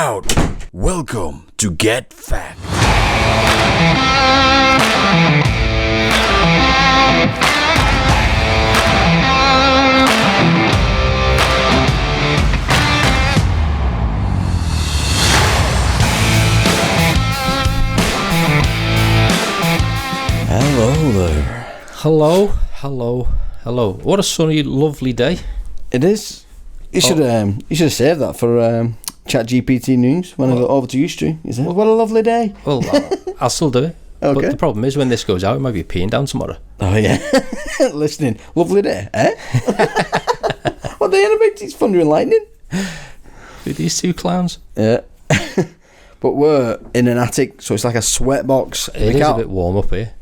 out. Welcome to Get Fact. Hello there. Hello. What a sunny, lovely day. It is. You should have saved that for ChatGPT News when I go over to you, Stu. You say, what a lovely day. Well, I'll still do it. Okay. But the problem is when this goes out, it might be peeing down tomorrow. Oh, yeah. Listening. Lovely day, eh? What the hell about these thunder and lightning? With these two clowns. Yeah. But we're in an attic, so it's like a sweat box. It is a bit warm up here.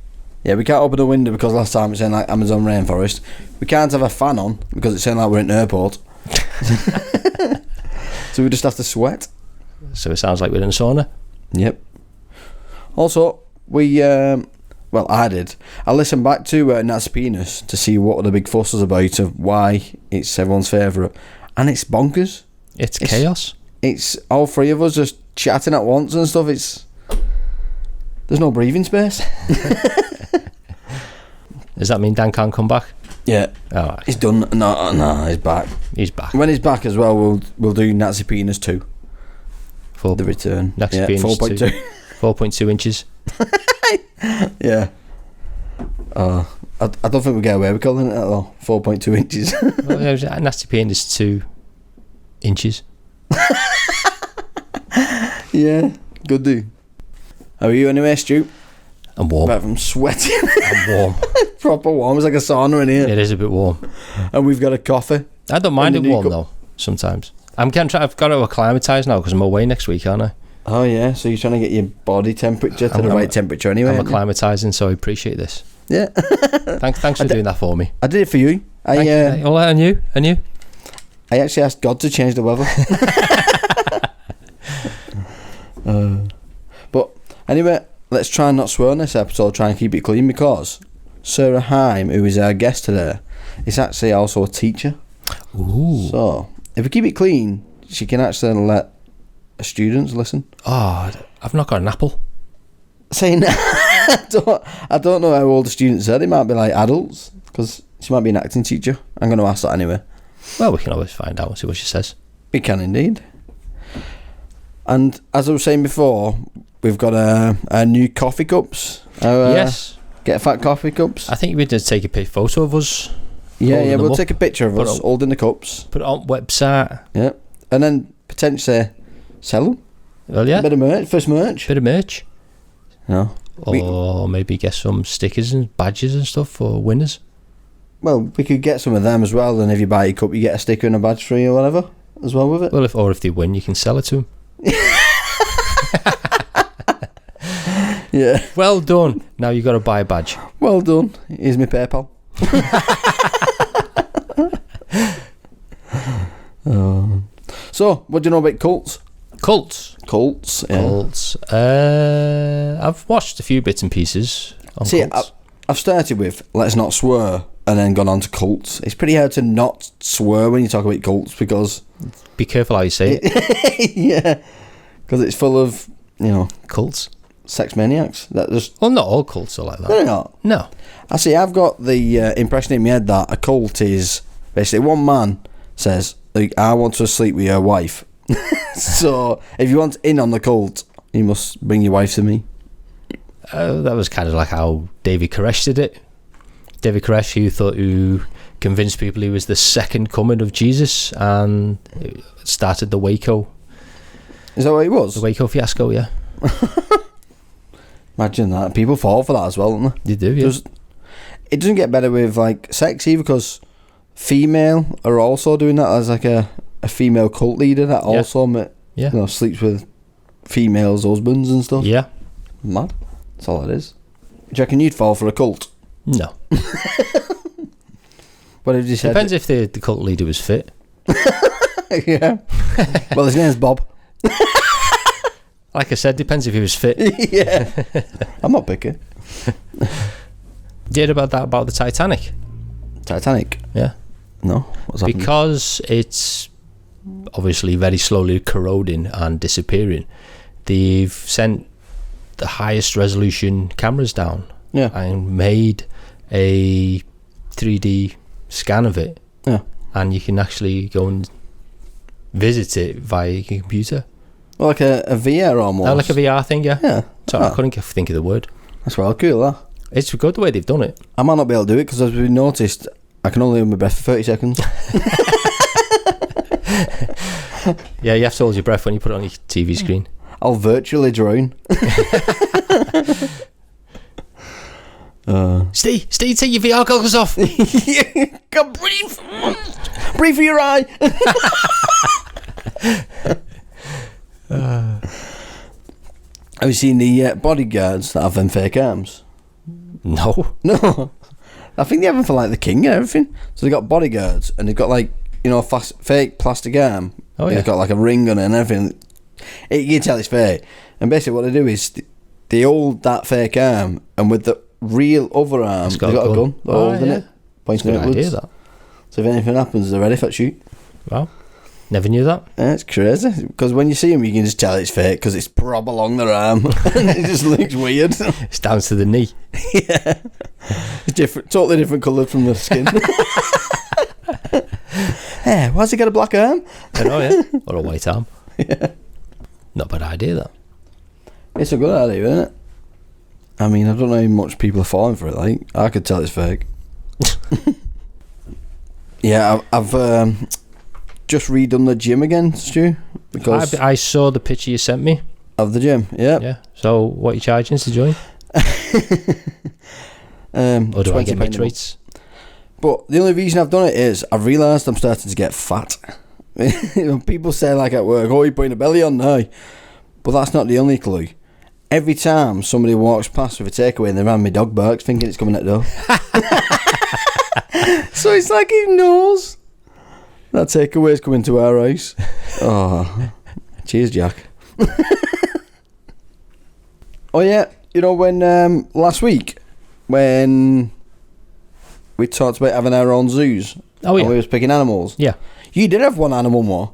Yeah, we can't open the window because last time it sounded like Amazon rainforest. We can't have a fan on because it sounded like we're in an airport. So we just have to sweat. So it sounds like we're in a sauna. Yep. Also, I did. I listened back to Nat's Penis to see what the big fuss was about of why it's everyone's favourite. And it's bonkers. It's chaos. It's all three of us just chatting at once and stuff. There's no breathing space. Does that mean Dan can't come back? Yeah. Oh, right. He's done. No, he's back. He's back. When he's back as well, we'll do Nazi Penis 2. The return. Nazi Penis 4.2. 4.2 inches. Yeah. I don't think we get away with calling it that though. 4.2 inches. Well, yeah, Nasty Penis 2 inches. Yeah. Good do. How are you anyway, Stu? I'm warm. Apart from sweating. I'm warm. Proper warm. It's like a sauna in here. It is a bit warm. And we've got a coffee. I don't mind it warm though, sometimes. I've got to acclimatise now because I'm away next week, aren't I? Oh yeah, so you're trying to get your body temperature to the right temperature anyway. I'm acclimatising, so I appreciate this. Yeah. Thanks for doing that for me. I did it for you. All right, and you? I actually asked God to change the weather. But anyway, let's try and not swear on this episode, try and keep it clean, because Sarah Hime, who is our guest today, is actually also a teacher. Ooh. So, if we keep it clean, she can actually let students listen. Oh, I've not got an apple. Saying I don't know how old the students are. They might be like adults, because she might be an acting teacher. I'm going to ask that anyway. Well, we can always find out and see what she says. We can indeed. And as I was saying before, we've got our new coffee cups. Yes. Get Fat coffee cups. I think we did take a photo of us. Yeah, we'll take a picture of us holding the cups. Put it on website. Yeah. And then potentially sell them. Well, yeah. Bit of merch. Bit of merch. No. Or maybe get some stickers and badges and stuff for winners. Well, we could get some of them as well, and if you buy a cup, you get a sticker and a badge free or whatever as well with it. Well, if they win, you can sell it to them. Yeah. Well done. Now you've got to buy a badge. Well done. Here's my PayPal. So, what do you know about cults? Cults. Yeah. Cults. I've watched a few bits and pieces on cults. I've started with let's not swear and then gone on to cults. It's pretty hard to not swear when you talk about cults because... Be careful how you say it. Yeah. Because it's full of, cults. Sex maniacs. That just... Well, not all cults are like that. They're not. No. I see, I've got the impression in my head that a cult is basically one man says, I want to sleep with your wife. So, if you want in on the cult, you must bring your wife to me. That was kind of like how David Koresh did it. David Koresh, who convinced people he was the second coming of Jesus and started the Waco. Is that what it was? The Waco fiasco, yeah. Imagine that. People fall for that as well, don't they? You do, yeah. It doesn't get better with like sex either, because female are also doing that as like a female cult leader that also sleeps with females' husbands and stuff. Yeah. Mad. That's all it is. Do you reckon you'd fall for a cult? No. What have you said? Depends if the cult leader was fit. Yeah. Well, his name's Bob. Like I said, depends if he was fit. Yeah. I'm not picky. Did about the Titanic? Titanic? Yeah. No. What's happening? Because it's obviously very slowly corroding and disappearing, they've sent the highest resolution cameras down and made a 3D scan of it. Yeah. And you can actually go and visit it via your computer. Well, like a VR almost. Oh, like a VR thing, yeah. Yeah. So I couldn't think of the word. That's well cool, that. It's good the way they've done it. I might not be able to do it because, as we noticed, I can only hold my breath for 30 seconds. Yeah, you have to hold your breath when you put it on your TV screen. I'll virtually drown. Steve, take your VR goggles off. Come breathe. Breathe for your eye. Have you seen the bodyguards that have them fake arms? No. No. I think they have them for like the king and everything. So they got bodyguards and they've got like, you know, a fake plastic arm. Oh, yeah. They've got like a ring on it and everything. You can tell it's fake. And basically what they do is they hold that fake arm and with the real other arm, they've got a gun. They're holding it. Pointing That's a good idea, that. So if anything happens, they're ready for a shoot. Wow. Never knew that. Yeah, it's crazy. Because when you see them, you can just tell it's fake because it's prob along their arm. It just looks weird. It's down to the knee. Yeah. It's different, totally different colour from the skin. Hey, why's he got a black arm? I know, yeah. Or a white arm. Yeah. Not a bad idea, that. It's a good idea, isn't it? I mean, I don't know how much people are falling for it. Like, I could tell it's fake. Yeah, I've just redone the gym again, Stu. Because I saw the picture you sent me. Of the gym, yeah. Yeah. So, what are you charging to join? Or do I get my treats? But the only reason I've done it is I've realised I'm starting to get fat. People say like at work, oh, you're putting a belly on now. But that's not the only clue. Every time somebody walks past with a takeaway and they ran me dog barks thinking it's coming at the door. So it's like he knows that takeaway's coming to our house. Oh, cheers, Jack. Oh yeah, you know when last week when we talked about having our own zoos. Oh yeah. And we was picking animals. Yeah. You did have one animal more.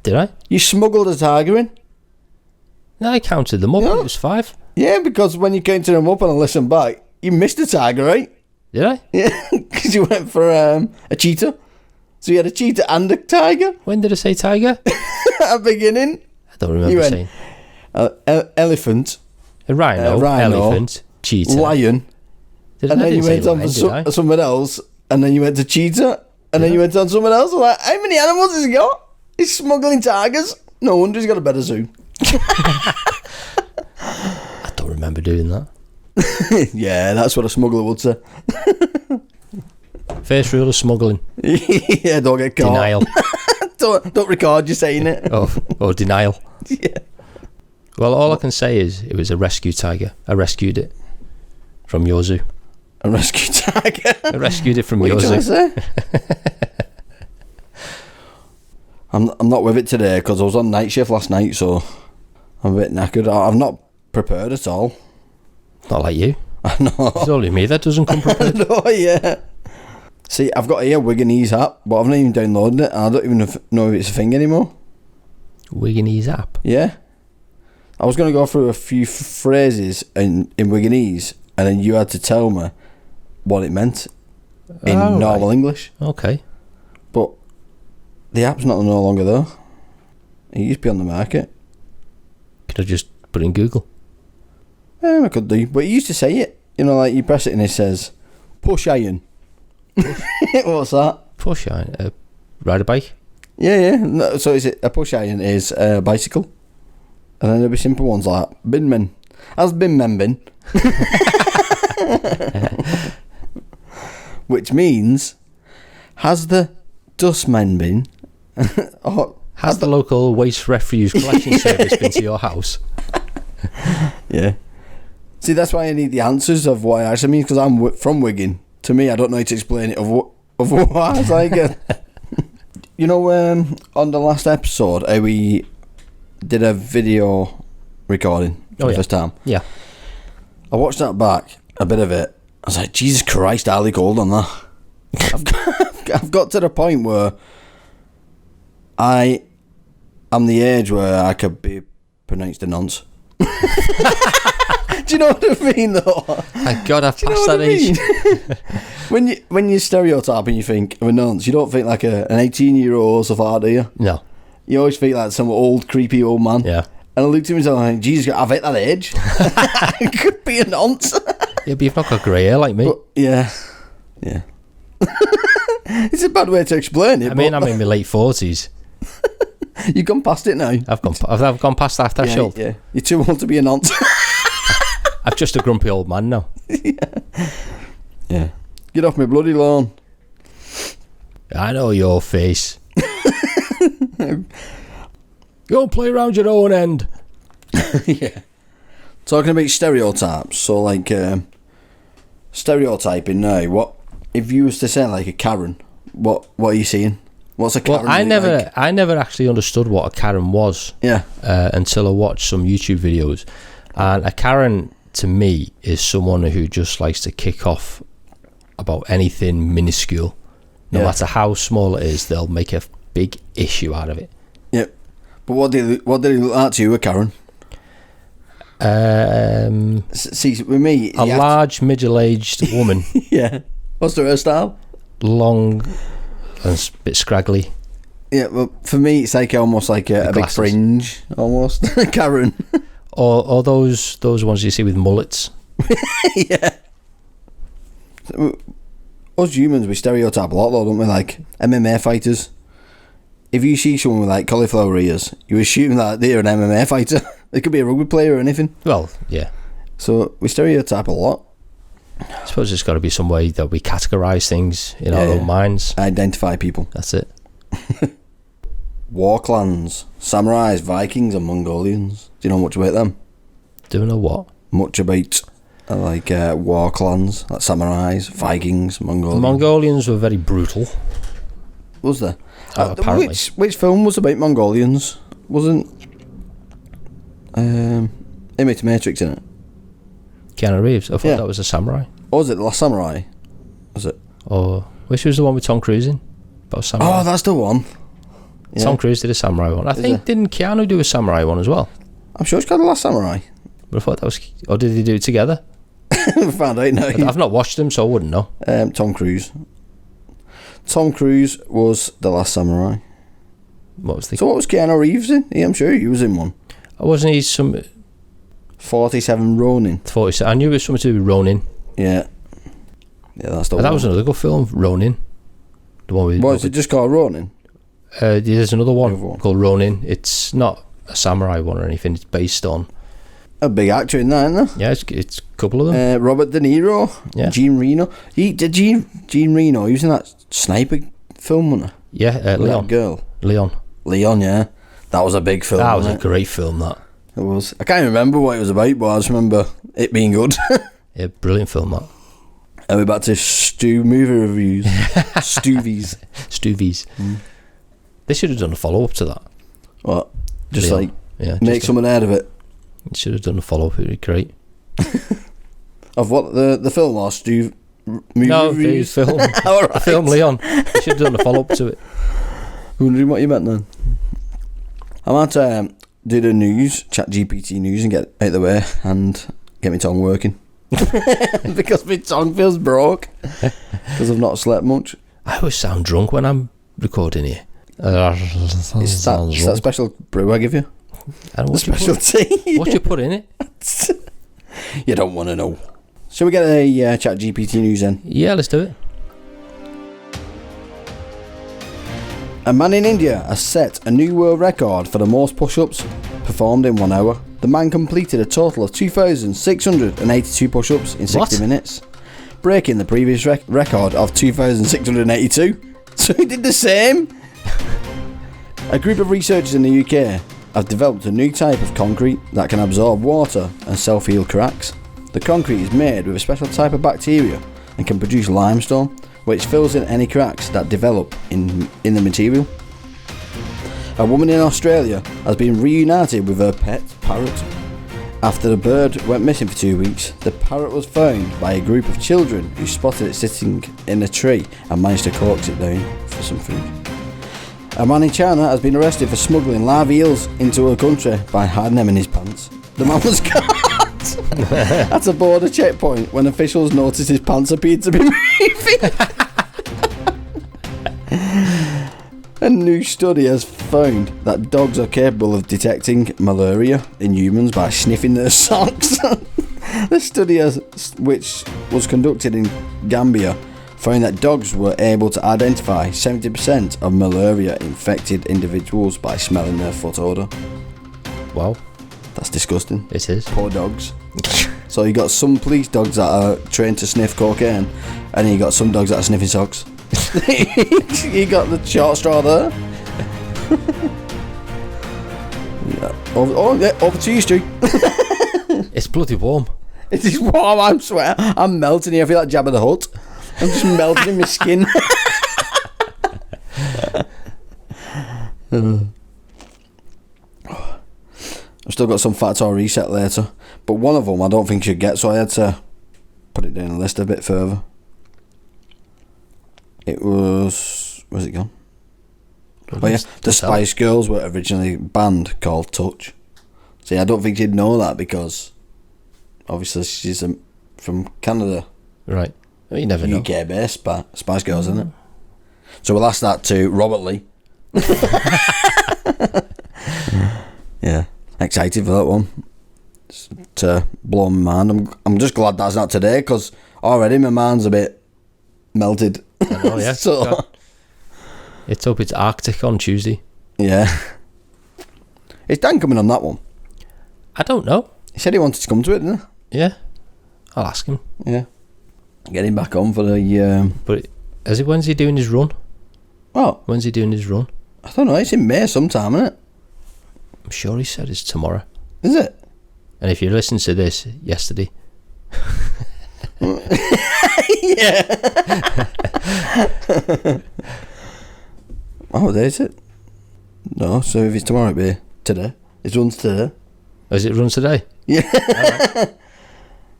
Did I? You smuggled a tiger in. No, I counted them up. Yeah. It was 5. Yeah, because when you counted them up and I listened back, you missed a tiger, right? Did I? Yeah, because you went for a cheetah. So you had a cheetah and a tiger When did I say tiger? at the beginning. I don't remember You went, saying. Elephant, A rhino, elephant, cheetah. lion, Did and I then you didn't say went on lion, for did I? someone else, and then you went to cheetah, and then you went on someone else. I'm like, how many animals has he got? He's smuggling tigers. No wonder he's got a better zoo. I don't remember doing that. Yeah, that's what a smuggler would say. First rule of smuggling. Yeah, don't get caught. Denial. Don't record you saying it. or denial. Yeah. Well, all I can say is it was a rescue tiger. I rescued it from your zoo. A rescue tiger. I rescued it from What are your you trying to zoo. say? I'm not with it today because I was on night shift last night, so I'm a bit knackered. I've not prepared at all. Not like you. I know. It's only me that doesn't come prepared. No, yeah. See, I've got here Wiganese app, but I've not even downloaded it, and I don't even know if it's a thing anymore. Wiganese app. Yeah. I was going to go through a few phrases in Wiganese, and then you had to tell me what it meant in normal English. Okay. But the app's no longer there. It used to be on the market. Could I just put it in Google? I could do, but you used to say it. You know, like you press it and it says, push iron. What's that? Push iron. Ride a bike? Yeah. No, so is it a push iron is a bicycle? And then there'll be simple ones like binman. Has binman been? Which means, has the dustman been? Or Has the local waste refuse collection service been to your house? yeah. See, that's why I need the answers of what it actually means, because I'm from Wigan. To me, I don't know how to explain it otherwise. You know, on the last episode, how we did a video recording for the first time. Yeah. I watched that back, a bit of it. I was like, Jesus Christ, Ali Gold on that. I've got to the point where I am the age where I could be pronounced a nonce. Do you know what I mean, though? Thank God I've Do you know passed what that I mean? age. when you stereotype and you think of a nonce, you don't think like an 18-year-old or stuff like that, do you? No. You always think like some old, creepy old man. Yeah. And I looked at myself and I think, Jesus, I've hit that age. I could be a nonce. Yeah, but you've not got grey hair like me. But, yeah. It's a bad way to explain it. I mean, I'm in my late 40s. You've gone past it now. I've gone past that threshold. Yeah. You're too old to be a nonce. I'm just a grumpy old man now. Yeah. Get off my bloody lawn. I know your face. Go play around your own end. Yeah. Talking about stereotypes, so like stereotyping now, what if you was to say like a Karen, what are you seeing? What's a Karen? Well, I never actually understood what a Karen was. Yeah. Until I watched some YouTube videos. And a Karen to me is someone who just likes to kick off about anything minuscule. No matter how small it is, they'll make a big issue out of it. Yep. But what did he look like to you, a Karen? See, with me, a large, middle-aged woman. Yeah. What's the hairstyle? Long and a bit scraggly. Yeah, well, for me, it's like almost like a big fringe, almost. Karen. Or those ones you see with mullets. Yeah. Us humans, we stereotype a lot, though, don't we? Like MMA fighters. If you see someone with like cauliflower ears, you assume that they're an MMA fighter. They could be a rugby player or anything. Well, yeah. So we stereotype a lot. I suppose there's got to be some way that we categorise things in our own minds. Identify people. That's it. War clans, samurais, Vikings, and Mongolians. Do you know much about them? Do you know what? Much about war clans, like samurais, Vikings, Mongolians. The Mongolians were very brutal. Was there? Apparently. Which film was about Mongolians? Wasn't Image Matrix in it? Keanu Reeves. I thought that was a samurai. Or was it The Last Samurai? Was it? Or which was the one with Tom Cruise in? About samurai. Oh, that's the one. Yeah. Tom Cruise did a samurai one. I think didn't Keanu do a samurai one as well? I'm sure it's called The Last Samurai. But I thought that was. Or did they do it together? Found out now. I've not watched them, so I wouldn't know. Tom Cruise. Tom Cruise was The Last Samurai. What was the? So what was Keanu Reeves in? Yeah, I'm sure he was in one. Wasn't he some 47 Ronin? 47. I knew it was something to do with Ronin. Yeah. Yeah, that's the one. That was another good film, Ronin. The one with. What, is it just called Ronin? There's another one called Ronin. It's not a samurai one or anything. It's based on a big actor in that, isn't there? Yeah, it's a couple of them. Robert De Niro. Yeah. Gene Reno. Gene Reno. He was in that sniper film, wasn't he? Yeah, Leon. That girl. Leon. Yeah. That was a big film. That was a great film. That. It was. I can't remember what it was about, but I just remember it being good. Yeah, brilliant film. That. Are we back to movie reviews? Stoovies. Mm. They should have done a follow up to that. What? Just Leon. Make something out of it. Should have done a follow up. It would be great. Of what, the film or movie reviews? The film. Right. The film Leon. They should have done a follow up to it. Wondering what you meant then. I might do the news, chat GPT news, and get out the way and get my tongue working. Because my tongue feels broke because I've not slept much. I always sound drunk when I'm recording here. It's that special brew I give you. The special tea. What you put in it? You don't want to know. Shall we get a chat GPT news then? Yeah, let's do it. A man in India has set a new world record for the most push-ups performed in 1 hour. The man completed a total of 2,682 push-ups in 60 minutes, breaking the previous record of 2,682. So he did the same. A group of researchers in the UK have developed a new type of concrete that can absorb water and self-heal cracks. The concrete is made with a special type of bacteria and can produce limestone, which fills in any cracks that develop in the material. A woman in Australia has been reunited with her pet parrot. After the bird went missing for 2 weeks, the parrot was found by a group of children who spotted it sitting in a tree and managed to coax it down for some food. A man in China has been arrested for smuggling live eels into a country by hiding them in his pants. The man was caught at a border checkpoint when officials noticed his pants appeared to be moving. A new study has found that dogs are capable of detecting malaria in humans by sniffing their socks. The study, which was conducted in Gambia, found that dogs were able to identify 70% of malaria-infected individuals by smelling their foot odour. Wow. That's disgusting. It is. Poor dogs. So you got some police dogs that are trained to sniff cocaine, and then you got some dogs that are sniffing socks. You got the short straw there. Over to you, Stu. It's bloody warm. It is warm, I'm sweating. I'm melting here. I feel like Jabba the Hutt. I'm just melting in my skin. I've still got some factor reset later, but one of them I don't think you'd get, so I had to put it down the list a bit further. It was... Where's it gone? Oh yeah, the Spice Girls were originally a band called Touch. See, I don't think you'd know that because obviously she's from Canada. Right. Well, you never know. UK based Spice Girls, isn't it? So we'll ask that to Robert Lee. Yeah, excited for that one. To blow my mind. I'm just glad that's not today because already my mind's a bit melted. Oh yeah. So it's up. It's Arctic on Tuesday. Yeah. Is Dan coming on that one? I don't know. He said he wanted to come to it, didn't he? Yeah. I'll ask him. Yeah. Get him back on for the... But when's he doing his run? What? When's he doing his run? I don't know. It's in May sometime, isn't it? I'm sure he said it's tomorrow. Is it? And if you listen to this yesterday... Yeah. Oh, there's it. No, so if it's tomorrow, it'll be today. It runs today. Oh, is it run today? Yeah. Right.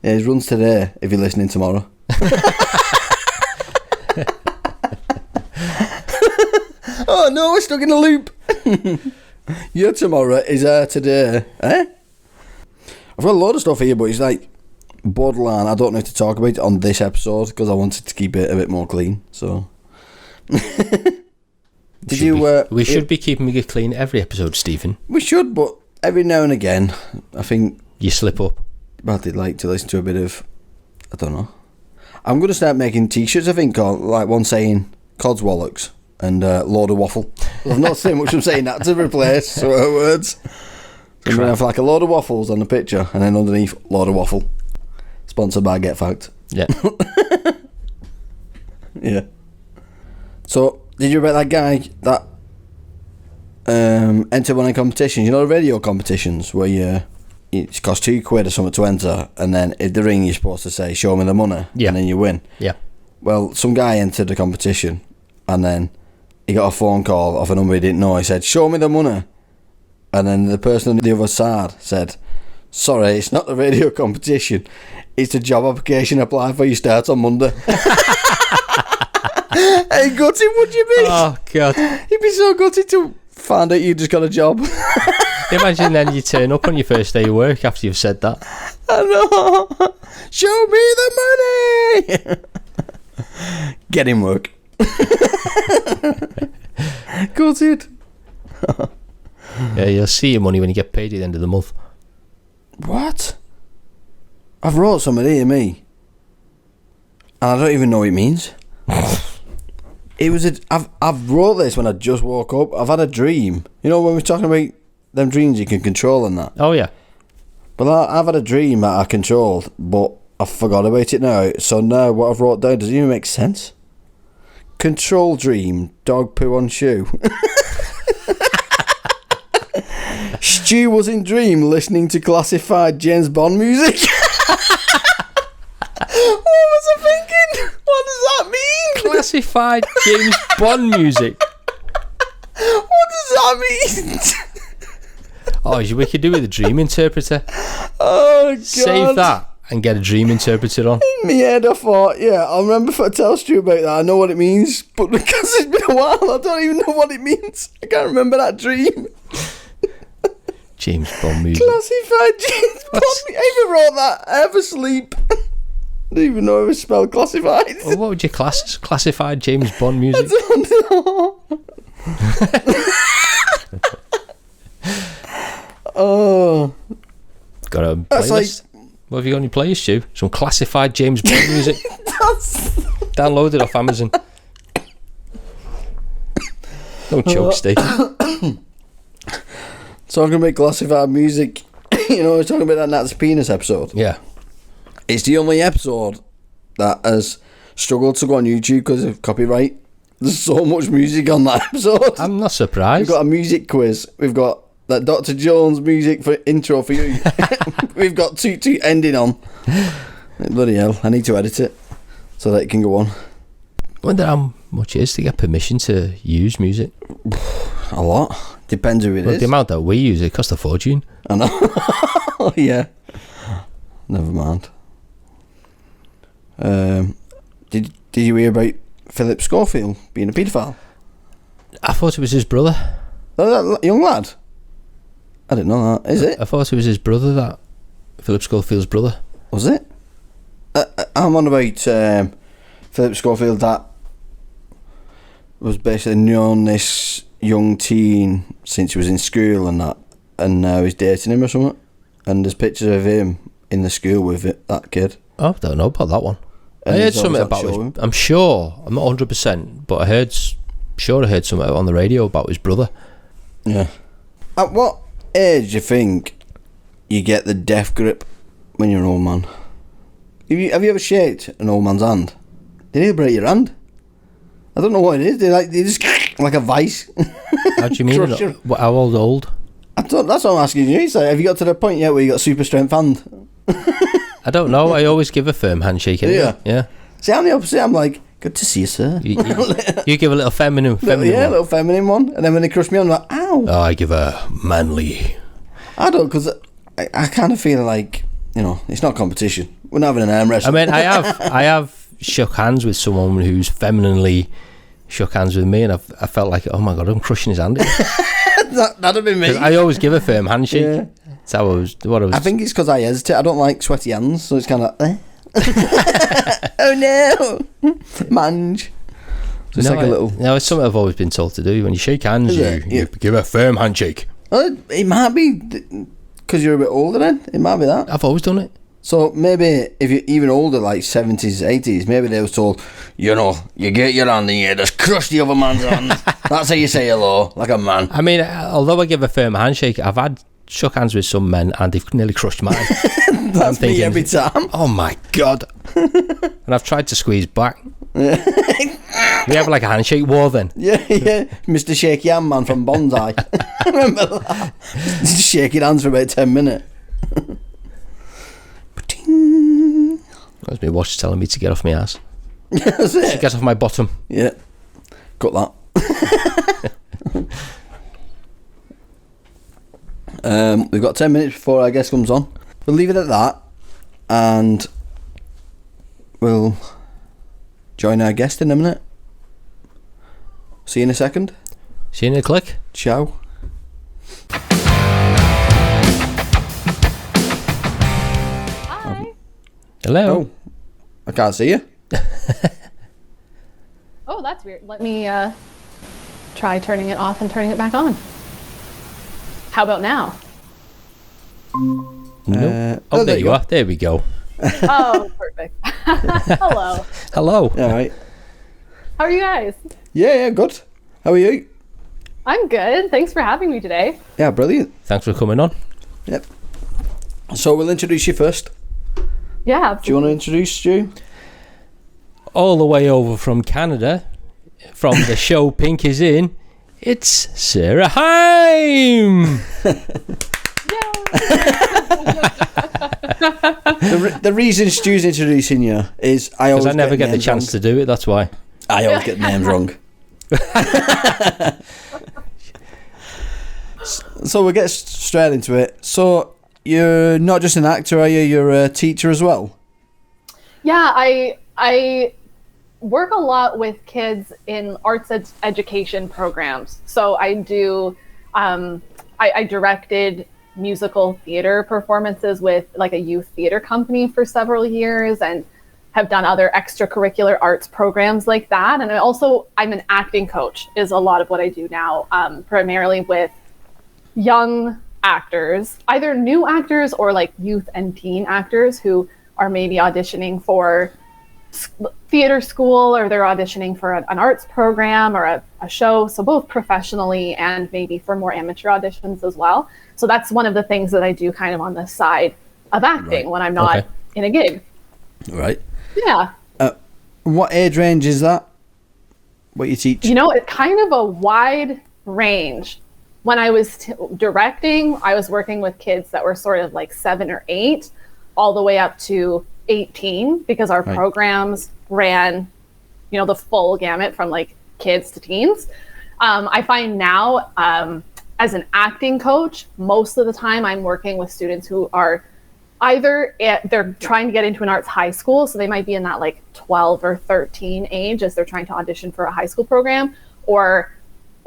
Yeah, it runs today if you're listening tomorrow. Oh no, we're stuck in a loop. Your tomorrow is today. Eh? I've got a load of stuff here, but it's like borderline. I don't know if to talk about it on this episode because I wanted to keep it a bit more clean. So, we should be keeping it clean every episode, Stephen. We should, but every now and again, I think you slip up. I'd like to listen to a bit of. I don't know. I'm going to start making t-shirts. I think, like one saying "Codswallocks" and "Load of Waffle." I've not seen much of saying that to replace sort of words. So I'm going to have like a load of waffles on the picture, and then underneath "Load of Waffle." Sponsored by Get Fact. Yeah. Yeah. So, did you read that guy that entered one of the competitions? You know the radio competitions where it costs £2 or something to enter, and then in the ring you're supposed to say, "Show me the money," yeah, and then you win. Yeah. Well, some guy entered the competition, and then he got a phone call off a number he didn't know. He said, "Show me the money," and then the person on the other side said, "Sorry, it's not the radio competition. It's a job application. Apply for your start on Monday." Hey, gutted would you be? Oh God, you'd be so gutted to find out you just got a job. Imagine then you turn up on your first day of work after you've said that. I know. Show me the money. Get in work. Gutted. Yeah, you'll see your money when you get paid at the end of the month. What? I've wrote something here, me, and I don't even know what it means. It was I've wrote this when I just woke up. I've had a dream. You know when we're talking about them dreams you can control and that. Oh yeah. But I've had a dream that I controlled, but I forgot about it now. So now what I've wrote down doesn't even make sense. Control dream, dog poo on shoe. Stu was in dream listening to classified James Bond music. What was I thinking? What does that mean? Classified James Bond music. What does that mean? Oh, we could do with a dream interpreter. Oh God! Save that and get a dream interpreted on. In my head, I thought, yeah, I'll remember if I tell Stu about that. I know what it means, but because it's been a while, I don't even know what it means. I can't remember that dream. James Bond music. Classified James Bond. I even wrote that. I have a sleep. I don't even know if it's spelled classified. Well, what would you class as classified James Bond music? I don't know. Oh. Got a That's playlist? What have you got on your playlist, Stu? Some classified James Bond music. Download it off Amazon. Don't choke, Steve. Talking about classified music, you know, I was talking about that Nat's Penis episode. Yeah. It's the only episode that has struggled to go on YouTube because of copyright. There's so much music on that episode. I'm not surprised. We've got a music quiz. We've got that Dr. Jones music for intro for you. We've got two ending on. Bloody hell, I need to edit it so that it can go on. I wonder how much it is to get permission to use music. A lot. Depends who it is. The amount that we use, it costs a fortune. I know. Yeah. Never mind. Did you hear about Philip Schofield being a paedophile? I thought it was his brother. Oh, that young lad? I didn't know that. Is it? I thought it was his brother, that Philip Schofield's brother. Was it? I'm on about Philip Schofield that was basically known this young teen since he was in school and that, and now he's dating him or something. And there's pictures of him in the school with that kid. Oh, I don't know about that one. And I heard he's something always about out his, I'm sure, I'm not 100%, but I heard something on the radio about his brother. Yeah. At what age do you think you get the death grip when you're an old man? Have you ever shaked an old man's hand? They nearly break your hand. I don't know what it is. They just like a vice. How do you mean? How old? That's what I'm asking you. So have you got to the point yet where you got super strength hand? I don't know. I always give a firm handshake. Anyway. Yeah. See, I'm the opposite. I'm like, good to see you, sir. You give a little feminine yeah, one. a little feminine one. And then when they crush me on, I'm like, ow. Oh, I give a manly. I don't, because I kind of feel like, you know, it's not competition. We're not having an arm wrestle. I mean, I have shook hands with someone who's femininely shook hands with me, and I felt like, oh my God, I'm crushing his hand. That'd have been me. I always give a firm handshake. Yeah. That's how what I was. I think it's because I hesitate. I don't like sweaty hands, so it's kind of oh no, mange. So it's like a little. No, it's something I've always been told to do. When you shake hands, you give a firm handshake. It might be because you're a bit older. Then it might be that. I've always done it. So maybe if you're even older, like 70s, 80s, maybe they was told, you know, you get your hand in here, just crush the other man's hand. That's how you say hello, like a man. I mean, although I give a firm handshake, I've had shook hands with some men and they've nearly crushed mine. That's me every time. Oh my God. And I've tried to squeeze back. We have like a handshake war then. Yeah. Mr. Shaky Hand Man from Bonsai. Remember that? Just shaking hands for about 10 minutes. That was my watch telling me to get off my ass. That's it. To get off my bottom. Yeah. Got that. We've got 10 minutes before our guest comes on. We'll leave it at that, and we'll join our guest in a minute. See you in a second. See you in a click. Ciao. Hi. Hello. Oh, I can't see you. Oh, that's weird. Let me try turning it off and turning it back on. How about now? Nope. There you are. There we go. Oh, perfect. Hello. Hello. All right. How are you guys? Yeah, good. How are you? I'm good. Thanks for having me today. Yeah, brilliant. Thanks for coming on. Yep. So we'll introduce you first. Yeah, absolutely. Do you want to introduce Stu? All the way over from Canada, from the show Pink is In, it's Sarah Hime. The reason Stu's introducing you is because I never get the chance to do it. That's why I always get names wrong. So we'll get straight into it. So you're not just an actor, are you? You're a teacher as well. Yeah, I work a lot with kids in arts education programs. So I do, I directed musical theater performances with like a youth theater company for several years, and have done other extracurricular arts programs like that. And I'm an acting coach is a lot of what I do now, primarily with young actors, either new actors or like youth and teen actors who are maybe auditioning for theater school, or they're auditioning for an arts program or a show. So both professionally and maybe for more amateur auditions as well. So that's one of the things that I do kind of on the side of acting when I'm not in a gig. Right. Yeah. What age range is that? What you teach? It's kind of a wide range. When I was directing, I was working with kids that were sort of like 7 or 8, all the way up to 18, because our programs ran, the full gamut from like kids to teens. I find now, as an acting coach, most of the time I'm working with students who are either they're trying to get into an arts high school, so they might be in that like 12 or 13 age as they're trying to audition for a high school program, or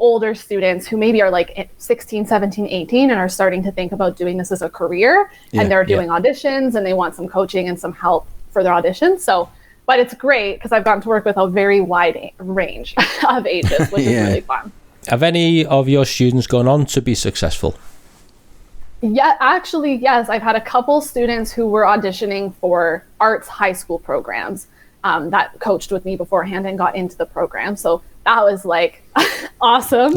older students who maybe are like 16, 17, 18 and are starting to think about doing this as a career, and they're doing auditions and they want some coaching and some help for their auditions. So, but it's great because I've gotten to work with a very wide range of ages, which is really fun. Have any of your students gone on to be successful? Yeah, actually, yes. I've had a couple students who were auditioning for arts high school programs that coached with me beforehand and got into the program. So that was like awesome.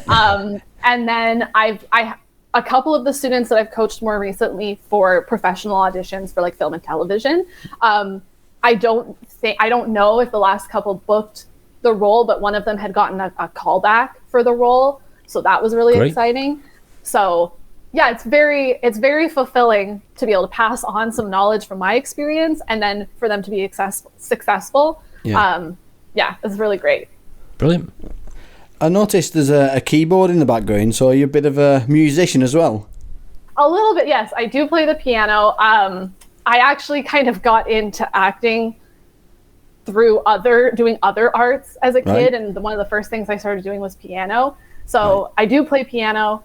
And then a couple of the students that I've coached more recently for professional auditions for like film and television. I don't know if the last couple booked the role, but one of them had gotten a callback for the role. So that was really exciting. So yeah, it's very fulfilling to be able to pass on some knowledge from my experience, and then for them to be successful. Yeah, it's really great. Brilliant. I noticed there's a keyboard in the background, so are you a bit of a musician as well? A little bit, yes. I do play the piano. I actually kind of got into acting through doing other arts as a kid, and one of the first things I started doing was piano. So I do play piano.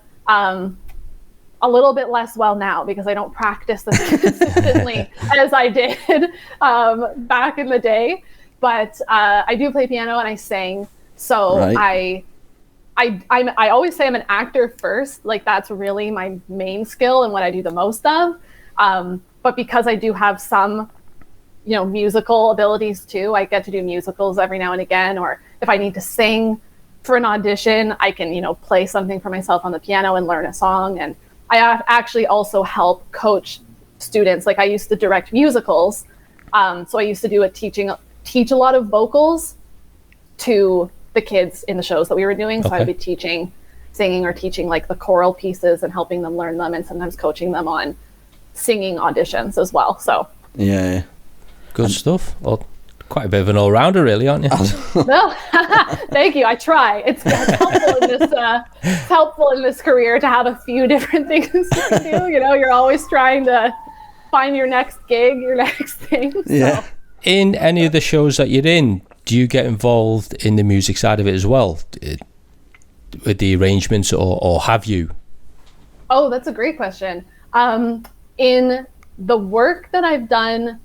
A little bit less well now because I don't practice this consistently as I did back in the day. But I do play piano and I sing. So I always say I'm an actor first. Like that's really my main skill and what I do the most of. But because I do have some, musical abilities too, I get to do musicals every now and again. Or if I need to sing for an audition, I can, play something for myself on the piano and learn a song. And I actually also help coach students. Like I used to direct musicals. So I used to teach a lot of vocals to the kids in the shows that we were doing. So I would be teaching singing or teaching like the choral pieces and helping them learn them, and sometimes coaching them on singing auditions as well. So good stuff. Well, quite a bit of an all-rounder, really, aren't you? Well, thank you. I try. It's helpful in this career to have a few different things to do. You're always trying to find your next gig, your next thing. So. In any of the shows that you're in, do you get involved in the music side of it as well, with the arrangements, or have you? Oh, that's a great question. In the work that I've done,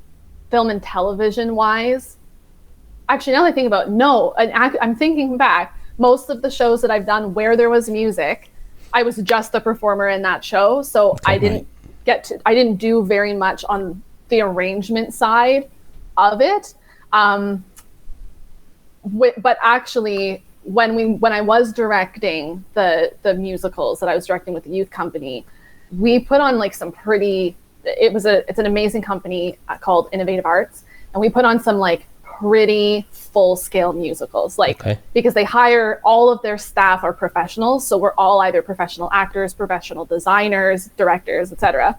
film and television wise, actually now that I think about it, no, I'm thinking back, most of the shows that I've done where there was music, I was just the performer in that show. So I didn't do very much on the arrangement side of it. But actually when I was directing the musicals that I was directing with the youth company, we put on like some it's an amazing company called Innovative Arts, and we put on some like pretty full-scale musicals, because they hire all of their staff are professionals, so we're all either professional actors, professional designers, directors, etc.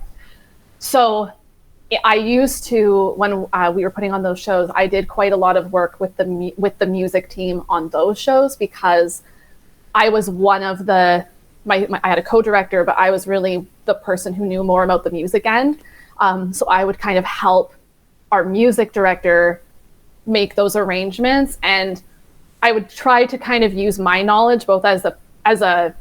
So I used to, when we were putting on those shows, I did quite a lot of work with the music team on those shows, because I was one of the I had a co-director, but I was really the person who knew more about the music end. So I would kind of help our music director make those arrangements, and I would try to kind of use my knowledge both as a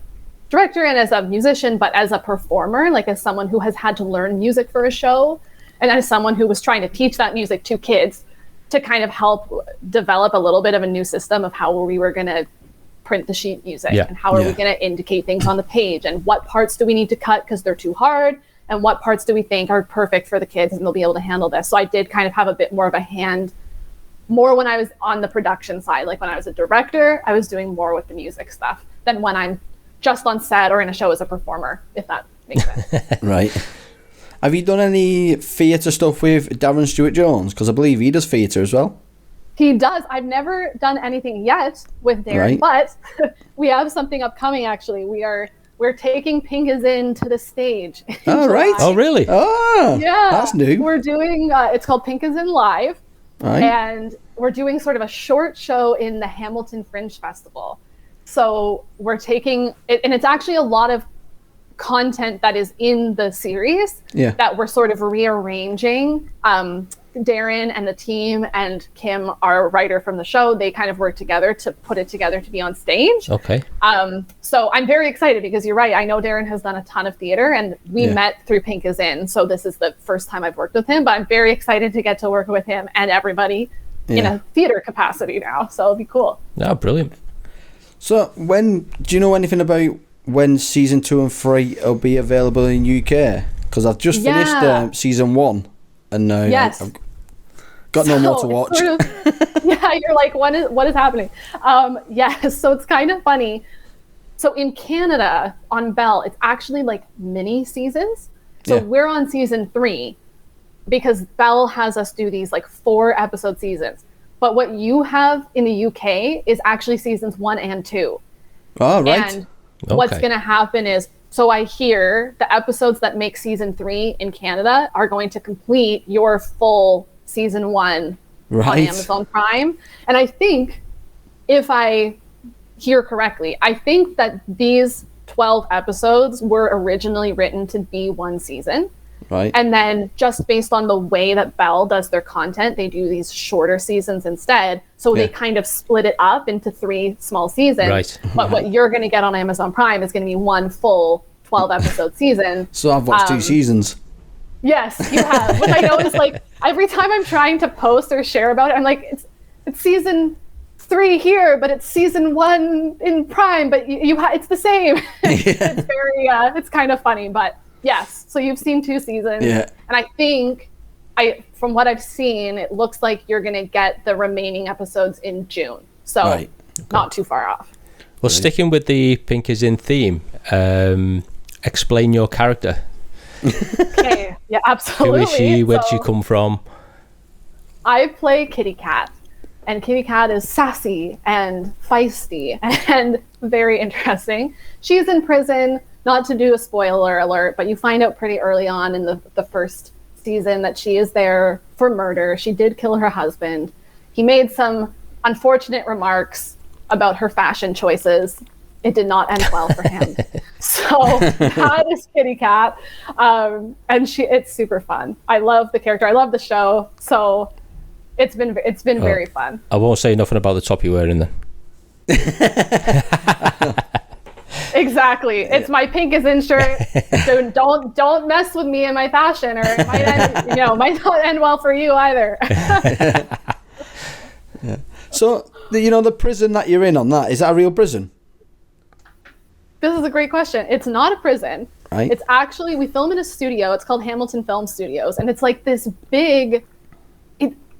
director and as a musician, but as a performer, like as someone who has had to learn music for a show, and as someone who was trying to teach that music to kids, to kind of help develop a little bit of a new system of how we were going to print the sheet music, and how are we going to indicate things on the page, and what parts do we need to cut because they're too hard, and what parts do we think are perfect for the kids and they'll be able to handle this. So I did kind of have a bit more of a hand, more when I was on the production side. Like when I was a director, I was doing more with the music stuff than when I'm just on set or in a show as a performer, if that makes sense. Right. Have you done any theatre stuff with Darren Stewart-Jones? Because I believe he does theatre as well. He does. I've never done anything yet with Darren, but we have something upcoming. Actually, we're taking Pink is In to the stage. Oh, right. Oh, really? Oh, yeah. That's new. We're doing. It's called Pink is In Live, and we're doing sort of a short show in the Hamilton Fringe Festival. So we're taking it, and it's actually a lot of content that is in the series that we're sort of rearranging. Darren and the team and Kim, our writer from the show, they kind of work together to put it together to be on stage. Okay. So I'm very excited because you're right. I know Darren has done a ton of theater, and we met through Pink is In. So this is the first time I've worked with him, but I'm very excited to get to work with him and everybody in a theater capacity now. So it'll be cool. Oh, brilliant. So do you know anything about when season 2 and 3 will be available in UK? Because I've just finished season 1, and I've got no more to watch. Sort of, you're like, what is happening? So it's kind of funny. So in Canada on Bell, it's actually like mini seasons. So we're on season 3 because Bell has us do these like 4 episode seasons. But what you have in the UK is actually seasons 1 and 2. Oh, right. And what's going to happen is, so I hear the episodes that make season 3 in Canada are going to complete your full season 1 on Amazon Prime. And I think, if I hear correctly, I think that these 12 episodes were originally written to be one season. Right. And then just based on the way that Bell does their content, they do these shorter seasons instead. So they kind of split it up into 3 small seasons. Right. But what you're going to get on Amazon Prime is going to be one full 12 episode season. So I've watched 2 seasons. Yes, you have. Which I know is like, every time I'm trying to post or share about it, I'm like, it's season 3 here, but it's season 1 in Prime, but it's the same. It's very, it's kind of funny, but yes. So you've seen 2 seasons. Yeah. And I think, from what I've seen, it looks like you're going to get the remaining episodes in June. So not too far off. Well, sticking with the Pink is In theme, explain your character. Okay. Yeah, absolutely. Who is she? Where did she come from? I play Kitty Cat. And Kitty Cat is sassy and feisty and very interesting. She's in prison, not to do a spoiler alert, but you find out pretty early on in the first season that she is there for murder. She did kill her husband. He made some unfortunate remarks about her fashion choices. It did not end well for him. So that is Kitty Cat. And it's super fun. I love the character. I love the show. So it's been very fun. I won't say nothing about the top you're wearing then. Exactly. It's my Pink is In shirt. So don't mess with me and my fashion, or it might not end well for you either. So the prison that you're in on that, is that a real prison? This is a great question. It's not a prison. Right. It's actually, we film in a studio. It's called Hamilton Film Studios, and it's like this big.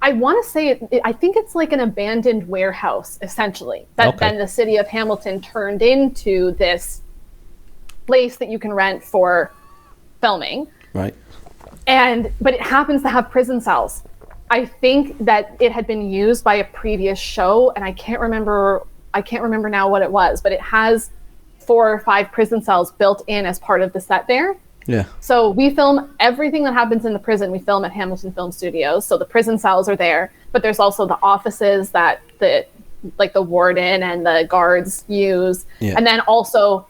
I want to say I think it's like an abandoned warehouse, essentially, that then the city of Hamilton turned into this place that you can rent for filming. Right. But it happens to have prison cells. I think that it had been used by a previous show, and I can't remember now what it was, but it has 4 or 5 prison cells built in as part of the set there. Yeah. So we film everything that happens in the prison. We film at Hamilton Film Studios. So the prison cells are there, but there's also the offices that the warden and the guards use. Yeah. And then also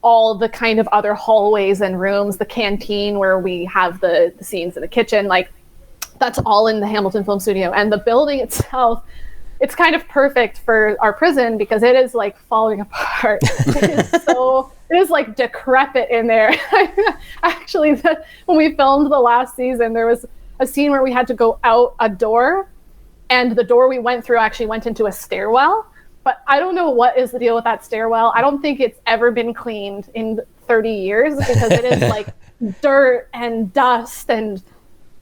all the kind of other hallways and rooms, the canteen where we have the scenes in the kitchen, like that's all in the Hamilton Film Studio. And the building itself, it's kind of perfect for our prison because it is like falling apart. It is like decrepit in there. Actually, when we filmed the last season, there was a scene where we had to go out a door, and the door we went through actually went into a stairwell. But I don't know what is the deal with that stairwell. I don't think it's ever been cleaned in 30 years because it is like dirt and dust and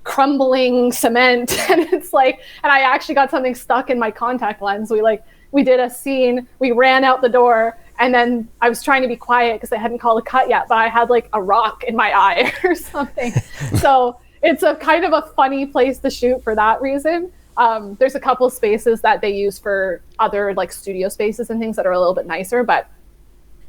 crumbling cement. And it's like, and I actually got something stuck in my contact lens. We did a scene, we ran out the door, and then I was trying to be quiet because they hadn't called a cut yet, but I had like a rock in my eye or something. So it's a kind of a funny place to shoot for that reason. There's a couple spaces that they use for other like studio spaces and things that are a little bit nicer, but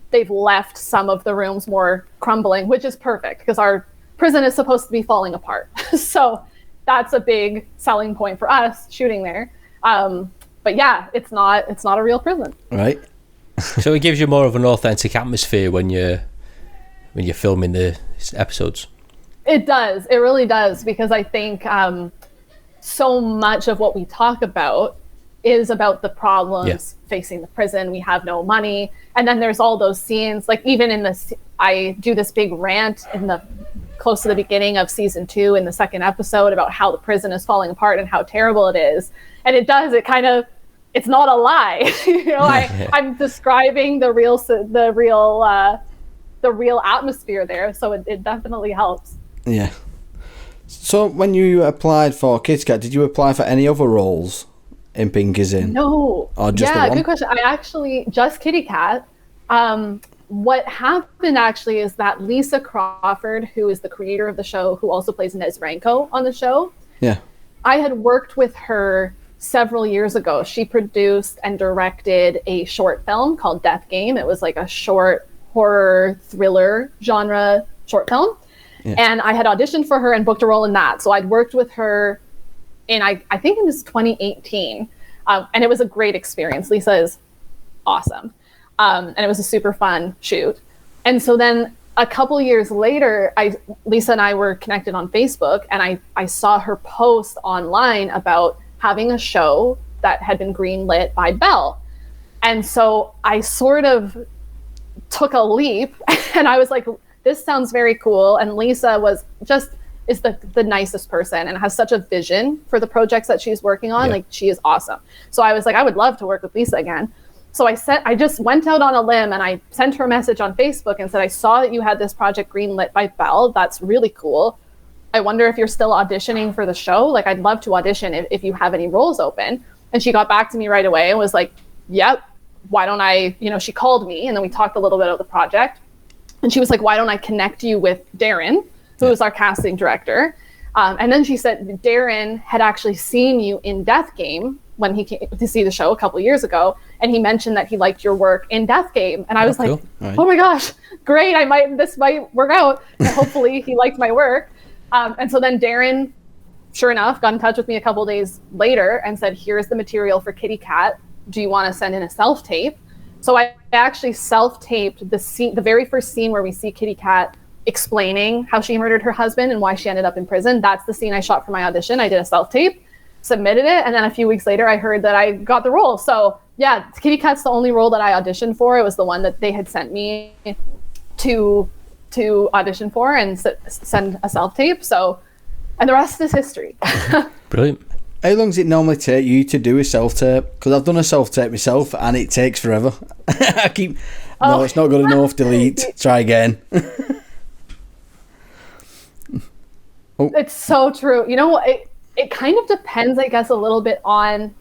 they've left some of the rooms more crumbling, which is perfect because our prison is supposed to be falling apart. So that's a big selling point for us shooting there. But yeah, it's not a real prison. Right. So it gives you more of an authentic atmosphere when you're filming the episodes. It does. It really does, because I think so much of what we talk about is about the problems facing the prison. We have no money. And then there's all those scenes, like even in this, I do this big rant in the close to the beginning of season 2 in the second episode about how the prison is falling apart and how terrible it is. And it's not a lie. I'm describing the real atmosphere there. So it definitely helps. Yeah. So when you applied for Kitty Cat, did you apply for any other roles in Pink Is In? No. Or just the one? Good question. I actually just Kitty Cat. What happened actually is that Lisa Crawford, who is the creator of the show, who also plays Nesrenko on the show. Yeah. I had worked with her several years ago. She produced and directed a short film called Death Game. It was like a short horror thriller genre short film. Yeah. And I had auditioned for her and booked a role in that. So I'd worked with her in, I think it was 2018. And it was a great experience. Lisa is awesome. And it was a super fun shoot. And so then a couple years later, Lisa and I were connected on Facebook, and I saw her post online about having a show that had been greenlit by Bell. And so I sort of took a leap and I was like, this sounds very cool. And Lisa is the nicest person and has such a vision for the projects that she's working on. Yeah. Like, she is awesome. So I was like, I would love to work with Lisa again. So I just went out on a limb and I sent her a message on Facebook and said, I saw that you had this project greenlit by Bell. That's really cool. I wonder if you're still auditioning for the show. Like, I'd love to audition if you have any roles open. And she got back to me right away and was like, yep, why don't I, she called me and then we talked a little bit about the project. And she was like, why don't I connect you with Darren, who is our casting director? And then she said, Darren had actually seen you in Death Game when he came to see the show a couple of years ago. And he mentioned that he liked your work in Death Game. And I was like, cool. Right. Oh my gosh, great. This might work out. And hopefully he liked my work. And so then Darren, sure enough, got in touch with me a couple of days later and said, here's the material for Kitty Cat. Do you want to send in a self-tape? So I actually self-taped the very first scene where we see Kitty Cat explaining how she murdered her husband and why she ended up in prison. That's the scene I shot for my audition. I did a self-tape, submitted it, and then a few weeks later I heard that I got the role. So yeah, Kitty Cat's the only role that I auditioned for. It was the one that they had sent me to audition for and send a self-tape. So, and the rest is history. Brilliant. How long does it normally take you to do a self-tape? Because I've done a self-tape myself and it takes forever. No, it's not good enough, delete, try again. It's so true. It kind of depends, I guess, a little bit on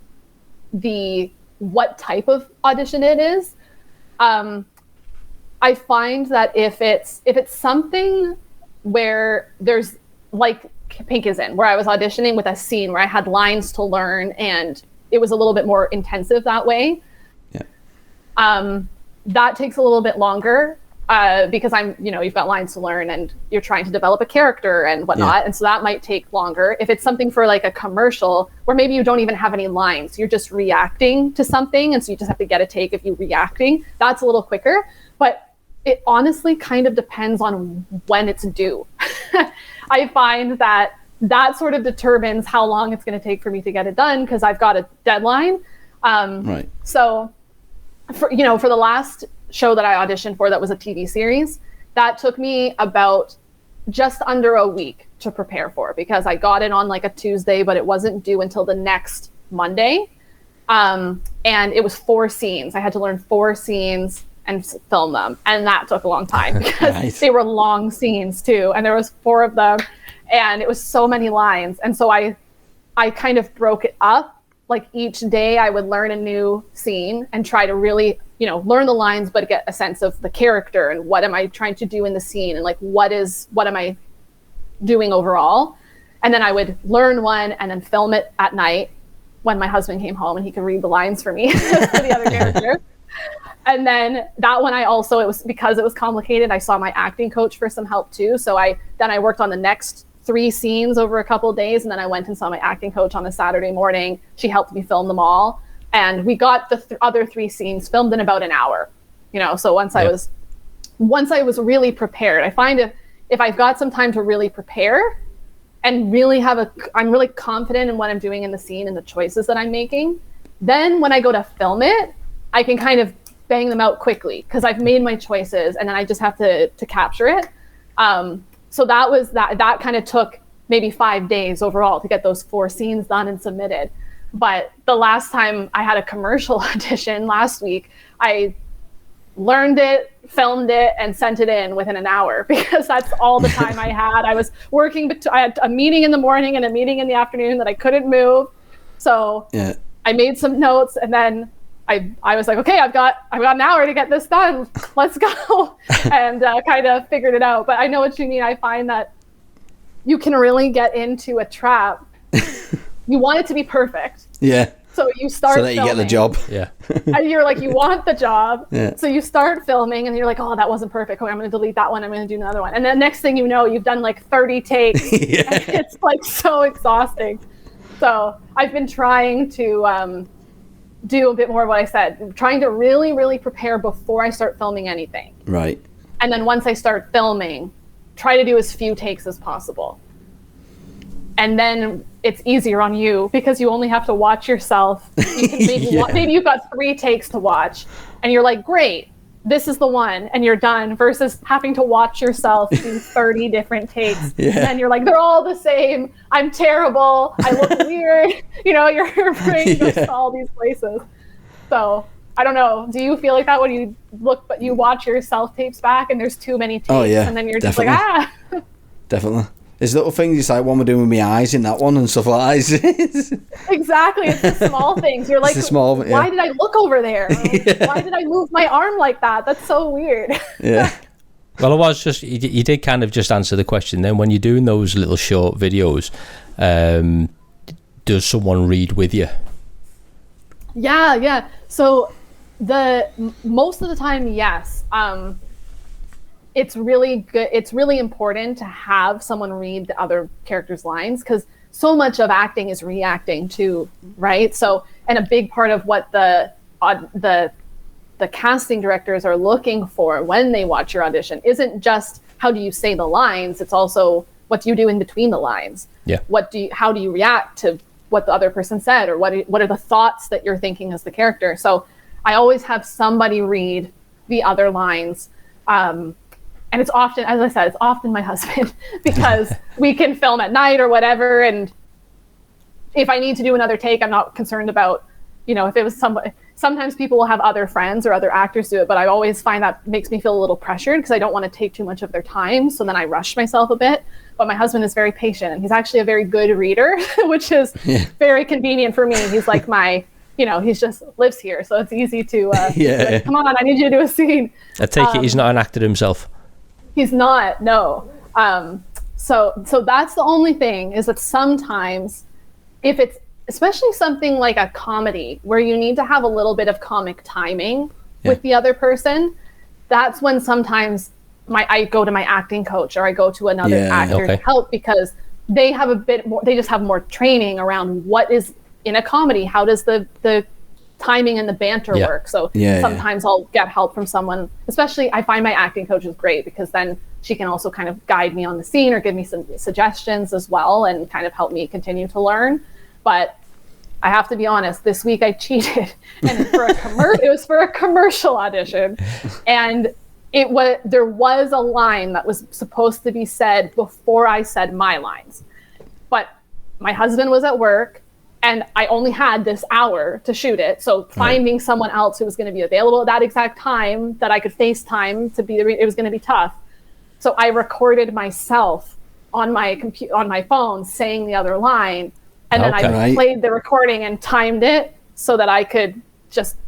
what type of audition it is. I find that if it's something where there's like Pink Is In, where I was auditioning with a scene where I had lines to learn and it was a little bit more intensive that way. Yeah. That takes a little bit longer because you've got lines to learn and you're trying to develop a character and whatnot. Yeah. And so that might take longer. If it's something for like a commercial where maybe you don't even have any lines, you're just reacting to something. And so you just have to get a take of you reacting. That's a little quicker. But it honestly kind of depends on when it's due. I find that sort of determines how long it's going to take for me to get it done, because I've got a deadline. Right. So, for the last show that I auditioned for, that was a TV series, that took me about just under a week to prepare for, because I got it on like a Tuesday, but it wasn't due until the next Monday. And it was 4 scenes. I had to learn 4 scenes and film them. And that took a long time because Nice. they were long scenes too. And there was 4 of them, and it was so many lines. And so I kind of broke it up. Like each day I would learn a new scene and try to really, learn the lines, but get a sense of the character and what am I trying to do in the scene, and like what am I doing overall. And then I would learn one and then film it at night when my husband came home and he could read the lines for me for the other character. And then that one because it was complicated, I saw my acting coach for some help too. So I worked on the next 3 scenes over a couple of days, and then I went and saw my acting coach on a Saturday morning. She helped me film them all, and we got the other 3 scenes filmed in about an hour. So once I was really prepared, I find if I've got some time to really prepare and really I'm really confident in what I'm doing in the scene and the choices that I'm making, then when I go to film it, I can kind of bang them out quickly because I've made my choices, and then I just have to capture it. So that kind of took maybe 5 days overall to get those 4 scenes done and submitted. But the last time I had a commercial audition last week, I learned it, filmed it, and sent it in within an hour, because that's all the time I had. I was working, I had a meeting in the morning and a meeting in the afternoon that I couldn't move. So I made some notes, and then I was like, okay, I've got an hour to get this done. Let's go. And kind of figured it out. But I know what you mean. I find that you can really get into a trap. You want it to be perfect. Yeah. So you start so that you get the job. Yeah. And you're like, you want the job. Yeah. So you start filming, and you're like, oh, that wasn't perfect. Okay, I'm going to delete that one. I'm going to do another one. And then next thing you know, you've done like 30 takes. Yeah. And it's like so exhausting. So I've been trying to do a bit more of what I said, trying to really, really prepare before I start filming anything. Right. And then once I start filming, try to do as few takes as possible. And then it's easier on you because you only have to watch yourself. You can maybe you've got 3 takes to watch, and you're like, great, this is the one, and you're done, versus having to watch yourself do 30 different takes. Yeah. And then you're like, they're all the same. I'm terrible. I look weird. Your brain goes to all these places. So I don't know. Do you feel like that when you look, but you watch your self-tapes back and there's too many takes? Oh, yeah, And then you're definitely. just like, Definitely. There's little things, it's like what we're doing with my eyes in that one and stuff like that. Exactly. It's the small things. You're like, why did I look over there? Why did I move my arm like that? That's so weird. Yeah. Well, it was just, you did kind of just answer the question then. When you're doing those little short videos, does someone read with you? Yeah. So most of the time, yes. It's really good. It's really important to have someone read the other characters' lines, because so much of acting is reacting to, right? So, and a big part of what the casting directors are looking for when they watch your audition isn't just how do you say the lines. It's also what do you do in between the lines. Yeah. How do you react to what the other person said, or what are the thoughts that you're thinking as the character? So, I always have somebody read the other lines. And it's often, as I said, it's often my husband, because we can film at night or whatever. And if I need to do another take, I'm not concerned about, if it was somebody. Sometimes people will have other friends or other actors do it, but I always find that makes me feel a little pressured because I don't want to take too much of their time. So then I rush myself a bit. But my husband is very patient, and he's actually a very good reader, which is very convenient for me. He's like he just lives here. So it's easy to, like, come on, I need you to do a scene. I take it he's not an actor himself. He's not, no. So that's the only thing, is that sometimes if it's especially something like a comedy where you need to have a little bit of comic timing with the other person, that's when sometimes I go to my acting coach, or I go to another actor to help, because they have they just have more training around what is in a comedy. How does the timing and the banter Yeah. work. So Yeah, sometimes I'll get help from someone, especially I find my acting coach is great because then she can also kind of guide me on the scene or give me some suggestions as well and kind of help me continue to learn. But I have to be honest, this week I cheated and it was for a commercial audition. And there was a line that was supposed to be said before I said my lines. But my husband was at work and I only had this hour to shoot it. So finding someone else who was going to be available at that exact time that I could FaceTime it was going to be tough. So I recorded myself on my phone saying the other line. And then I played the recording and timed it so that I could just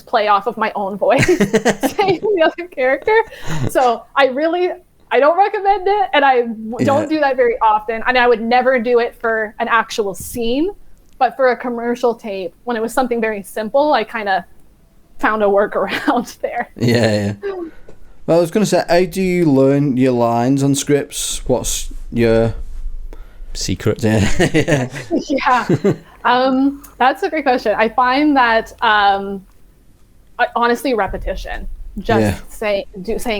play off of my own voice saying the other character. So I don't recommend it, and I don't do that very often. And I would never do it for an actual scene, but for a commercial tape, when it was something very simple, I kind of found a workaround there. Yeah. Well, I was going to say, how do you learn your lines on scripts? What's your secret? Yeah. That's a great question. I find that honestly, repetition, saying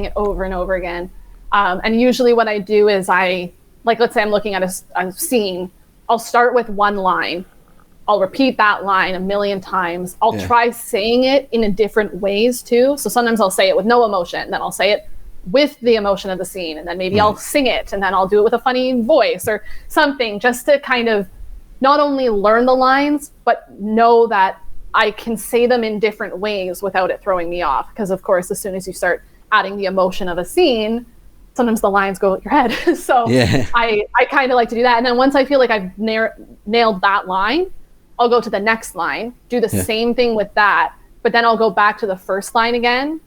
it over and over again. And usually what I do is let's say I'm looking at a scene, I'll start with one line. I'll repeat that line a million times. I'll try saying it in different ways too. So sometimes I'll say it with no emotion, then I'll say it with the emotion of the scene, and then maybe I'll sing it, and then I'll do it with a funny voice or something, just to kind of not only learn the lines, but know that I can say them in different ways without it throwing me off. Because of course, as soon as you start adding the emotion of a scene, sometimes the lines go at your head. So I kind of like to do that. And then once I feel like I've nailed that line, I'll go to the next line, do the same thing with that, but then I'll go back to the first line again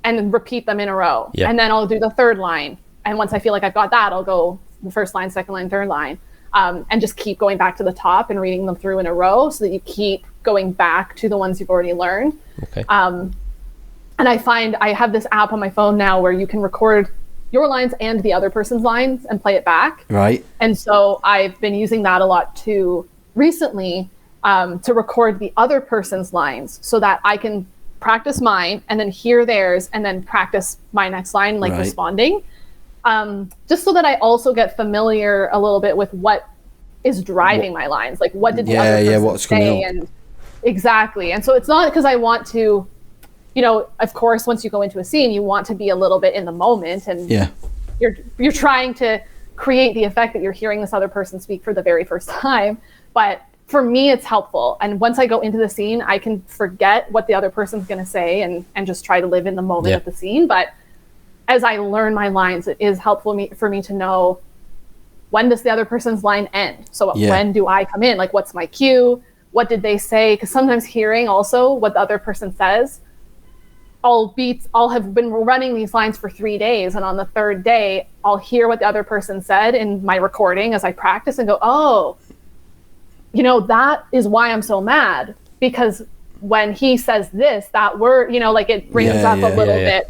and repeat them in a row. Yeah. And then I'll do the third line. And once I feel like I've got that, I'll go the first line, second line, third line, and just keep going back to the top and reading them through in a row so that you keep going back to the ones you've already learned. Okay. And I find I have this app on my phone now where you can record your lines and the other person's lines and play it back. Right. And so I've been using that a lot too recently, to record the other person's lines so that I can practice mine and then hear theirs and then practice my next line, responding. Just so that I also get familiar a little bit with what is driving my lines. Like, what did the other person say? And exactly. And so it's not because I want to, of course, once you go into a scene, you want to be a little bit in the moment, and you're trying to create the effect that you're hearing this other person speak for the very first time. But for me, it's helpful. And once I go into the scene, I can forget what the other person's going to say and just try to live in the moment of the scene. But as I learn my lines, it is helpful for me to know, when does the other person's line end? So when do I come in? Like, what's my cue? What did they say? Because sometimes hearing also what the other person says, I'll have been running these lines for 3 days, and on the third day, I'll hear what the other person said in my recording as I practice and go, oh, that is why I'm so mad, because when he says this, that word, it brings up a little bit,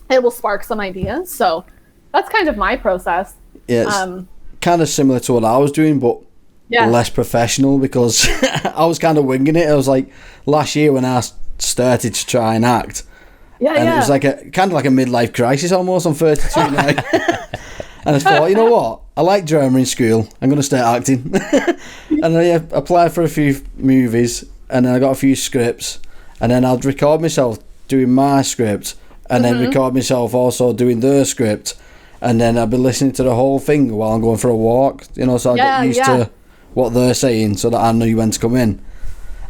it will spark some ideas. So that's kind of my process. Yeah, it's kind of similar to what I was doing, but less professional, because I was kind of winging it. I was like, last year when I started to try and act, it was like a midlife crisis almost. I'm 32 now. And I thought, you know what? I like drama in school. I'm going to start acting. And I applied for a few movies, and then I got a few scripts, and then I'd record myself doing my script, and then record myself also doing their script, and then I'd be listening to the whole thing while I'm going for a walk, so I get used to what they're saying so that I knew when to come in.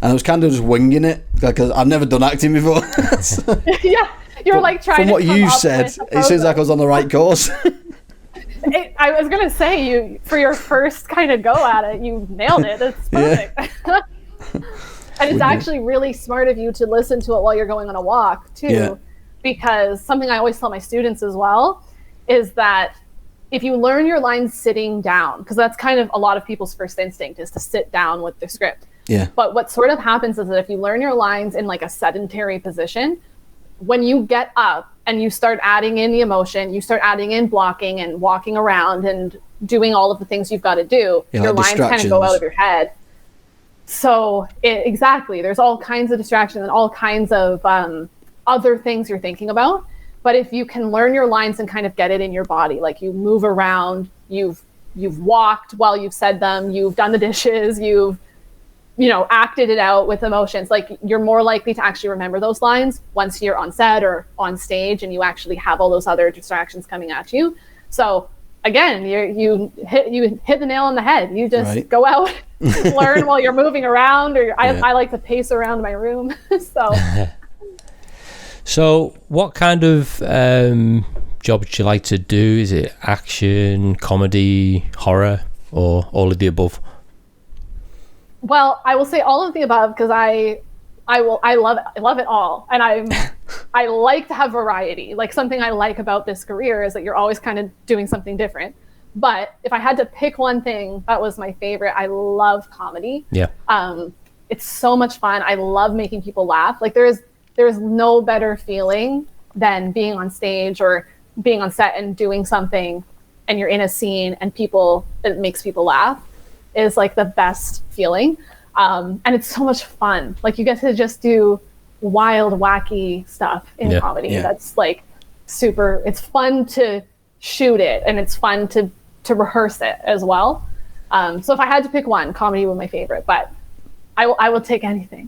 And I was kind of just winging it, because I've never done acting before. You're like trying from to what you said, it seems like I was on the right course. I was going to say, for your first kind of go at it, you nailed it. It's perfect. And it's actually really smart of you to listen to it while you're going on a walk too, because something I always tell my students as well is that if you learn your lines sitting down, because that's kind of a lot of people's first instinct is to sit down with the script. Yeah. But what sort of happens is that if you learn your lines in like a sedentary position, when you get up and you start adding in the emotion, you start adding in blocking and walking around and doing all of the things you've got to do, your lines kind of go out of your head. So exactly, there's all kinds of distractions and all kinds of other things you're thinking about. But if you can learn your lines and kind of get it in your body, like you move around, you've walked while you've said them, you've done the dishes, you've acted it out with emotions, like you're more likely to actually remember those lines once you're on set or on stage and you actually have all those other distractions coming at you. So again, you hit the nail on the head. You just go out, learn while you're moving around, or I like to pace around my room. So what kind of job do you like to do? Is it action, comedy, horror, or all of the above? Well, I will say all of the above because I love it all, and I like to have variety. Like, something I like about this career is that you're always kind of doing something different. But if I had to pick one thing that was my favorite, I love comedy. Yeah. It's so much fun. I love making people laugh. Like, there is no better feeling than being on stage or being on set and doing something and you're in a scene and it makes people laugh. Is like the best feeling. And it's so much fun. Like, you get to just do wild, wacky stuff in comedy. That's like super, it's fun to shoot it and it's fun to rehearse it as well. So if I had to pick one, comedy was my favorite, but I will take anything.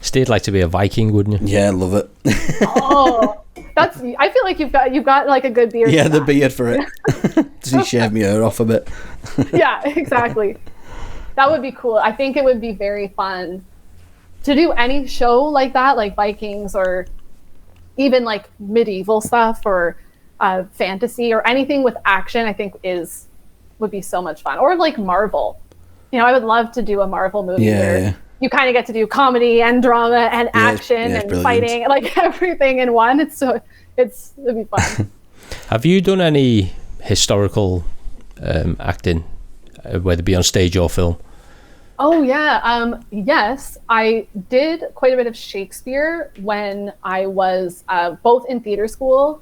Steve, like to be a Viking, wouldn't you? Yeah, I love it. Oh, I feel like you've got like a good beard. Yeah, the beard for it. Does he shave me hair off a bit? Yeah, exactly. That would be cool. I think it would be very fun to do any show like that, like Vikings or even like medieval stuff or fantasy or anything with action. I think would be so much fun. Or like Marvel. I would love to do a Marvel movie where you kind of get to do comedy and drama and action and brilliant. Fighting, like everything in one. It'd be fun. Have you done any historical acting, whether it be on stage or film? Oh yeah, yes, I did quite a bit of Shakespeare when I was both in theater school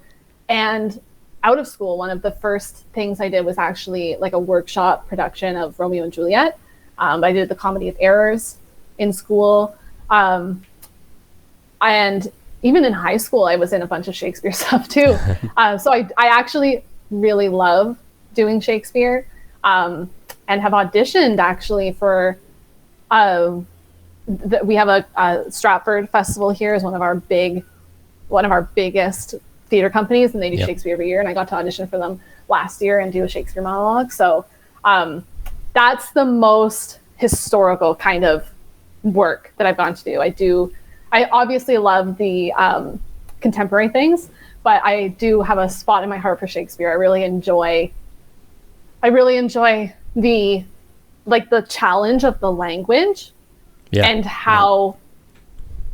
and out of school. One of the first things I did was actually like a workshop production of Romeo and Juliet. I did the Comedy of Errors in school, and even in high school, I was in a bunch of Shakespeare stuff too. So I actually really love doing Shakespeare, and have auditioned actually for. We have a Stratford Festival here is one of our biggest theater companies, and they do Shakespeare every year. And I got to audition for them last year and do a Shakespeare monologue. So that's the most historical kind of work that I've gone to do. I obviously love the contemporary things, but I do have a spot in my heart for Shakespeare. I really enjoy the challenge of the language and how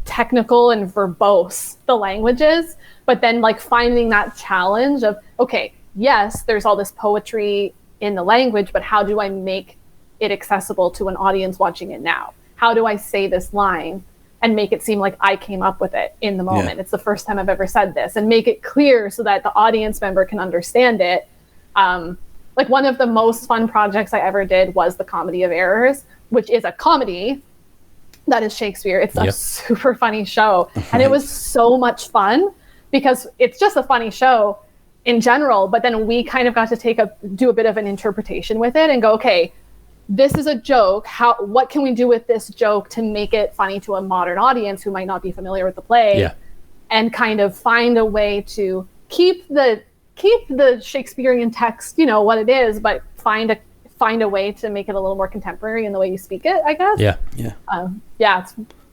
technical and verbose the language is, but then like finding that challenge of, okay, yes, there's all this poetry in the language, but how do I make it accessible to an audience watching it now? How do I say this line and make it seem like I came up with it in the moment? It's the first time I've ever said this, and make it clear so that the audience member can understand it. Like, one of the most fun projects I ever did was the Comedy of Errors, which is a comedy that is Shakespeare. It's a super funny show. And it was so much fun because it's just a funny show in general, but then we kind of got to do a bit of an interpretation with it and go, okay, this is a joke. What can we do with this joke to make it funny to a modern audience who might not be familiar with the play, and kind of find a way to keep the Shakespearean text, what it is, but find a way to make it a little more contemporary in the way you speak it, I guess.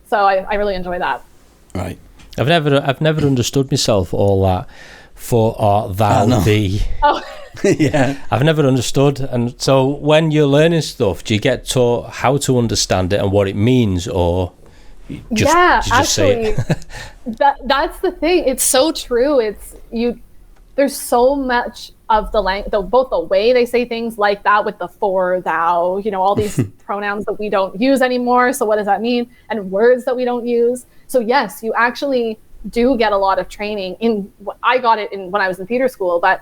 So I really enjoy that. Right. I've never understood myself all that. For art thou thee. Oh. Yeah. I've never understood. And so when you're learning stuff, do you get taught how to understand it and what it means, or you just say it? That's the thing. It's so true. There's so much of both the way they say things like that with the for, thou, all these pronouns that we don't use anymore. So what does that mean? And words that we don't use. So yes, you actually do get a lot of training I got it when I was in theater school, but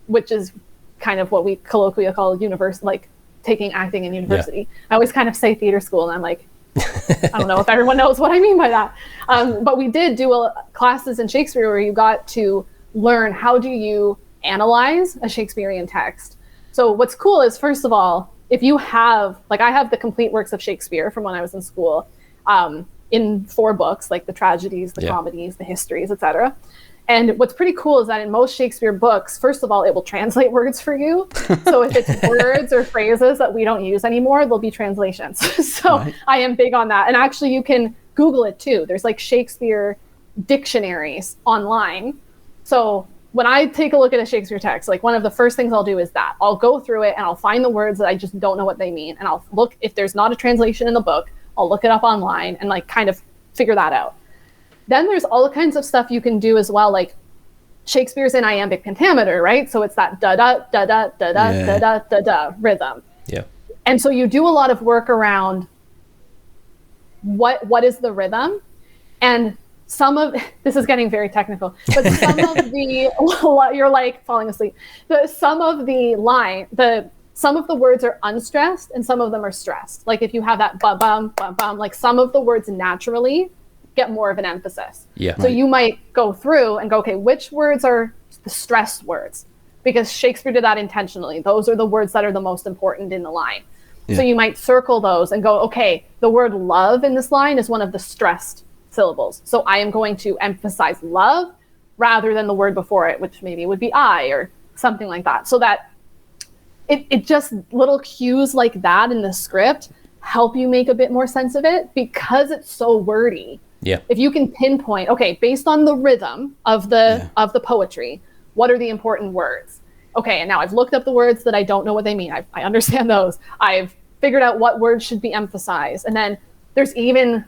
which is kind of what we colloquially call taking acting in university. I always kind of say theater school, and I'm like, I don't know if everyone knows what I mean by that. But we did do classes in Shakespeare where you got to learn how do you analyze a Shakespearean text. So what's cool is, first of all, if you have, like, I have the complete works of Shakespeare from when I was in school, in 4 books, like the tragedies, the comedies, the histories, etc. And what's pretty cool is that in most Shakespeare books, first of all, it will translate words for you. So if it's words or phrases that we don't use anymore, there'll be translations. So I am big on that. And actually, you can Google it too. There's like Shakespeare dictionaries online. So when I take a look at a Shakespeare text, like one of the first things I'll do is that I'll go through it and I'll find the words that I just don't know what they mean. And I'll look, if there's not a translation in the book, I'll look it up online and like kind of figure that out. Then there's all kinds of stuff you can do as well, like Shakespeare's in iambic pentameter, right? So it's that da-da, da-da, da-da, da-da, da-da rhythm. Yeah. And so you do a lot of work around what is the rhythm? And some of, this is getting very technical, but some of the, you're like falling asleep. Some of the words are unstressed and some of them are stressed. Like if you have that bum, bum, bum, like some of the words naturally get more of an emphasis. Yeah. So you might go through and go, okay, which words are the stressed words? Because Shakespeare did that intentionally. Those are the words that are the most important in the line. Yeah. So you might circle those and go, okay, the word love in this line is one of the stressed syllables. So I am going to emphasize love rather than the word before it, which maybe would be I or something like that. So that it just little cues like that in the script help you make a bit more sense of it because it's so wordy. Yeah. If you can pinpoint, okay, based on the rhythm of the poetry, what are the important words? Okay, and now I've looked up the words that I don't know what they mean. I understand those. I've figured out what words should be emphasized. And then there's even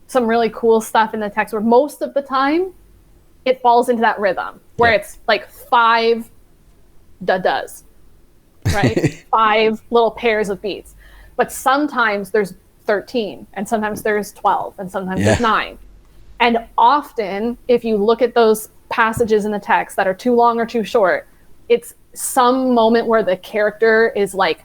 some really cool stuff in the text where most of the time it falls into that rhythm where it's like 5 da-das, right? 5 little pairs of beats. But sometimes there's 13 and sometimes there's 12 and sometimes there's 9. And often if you look at those passages in the text that are too long or too short, it's some moment where the character is like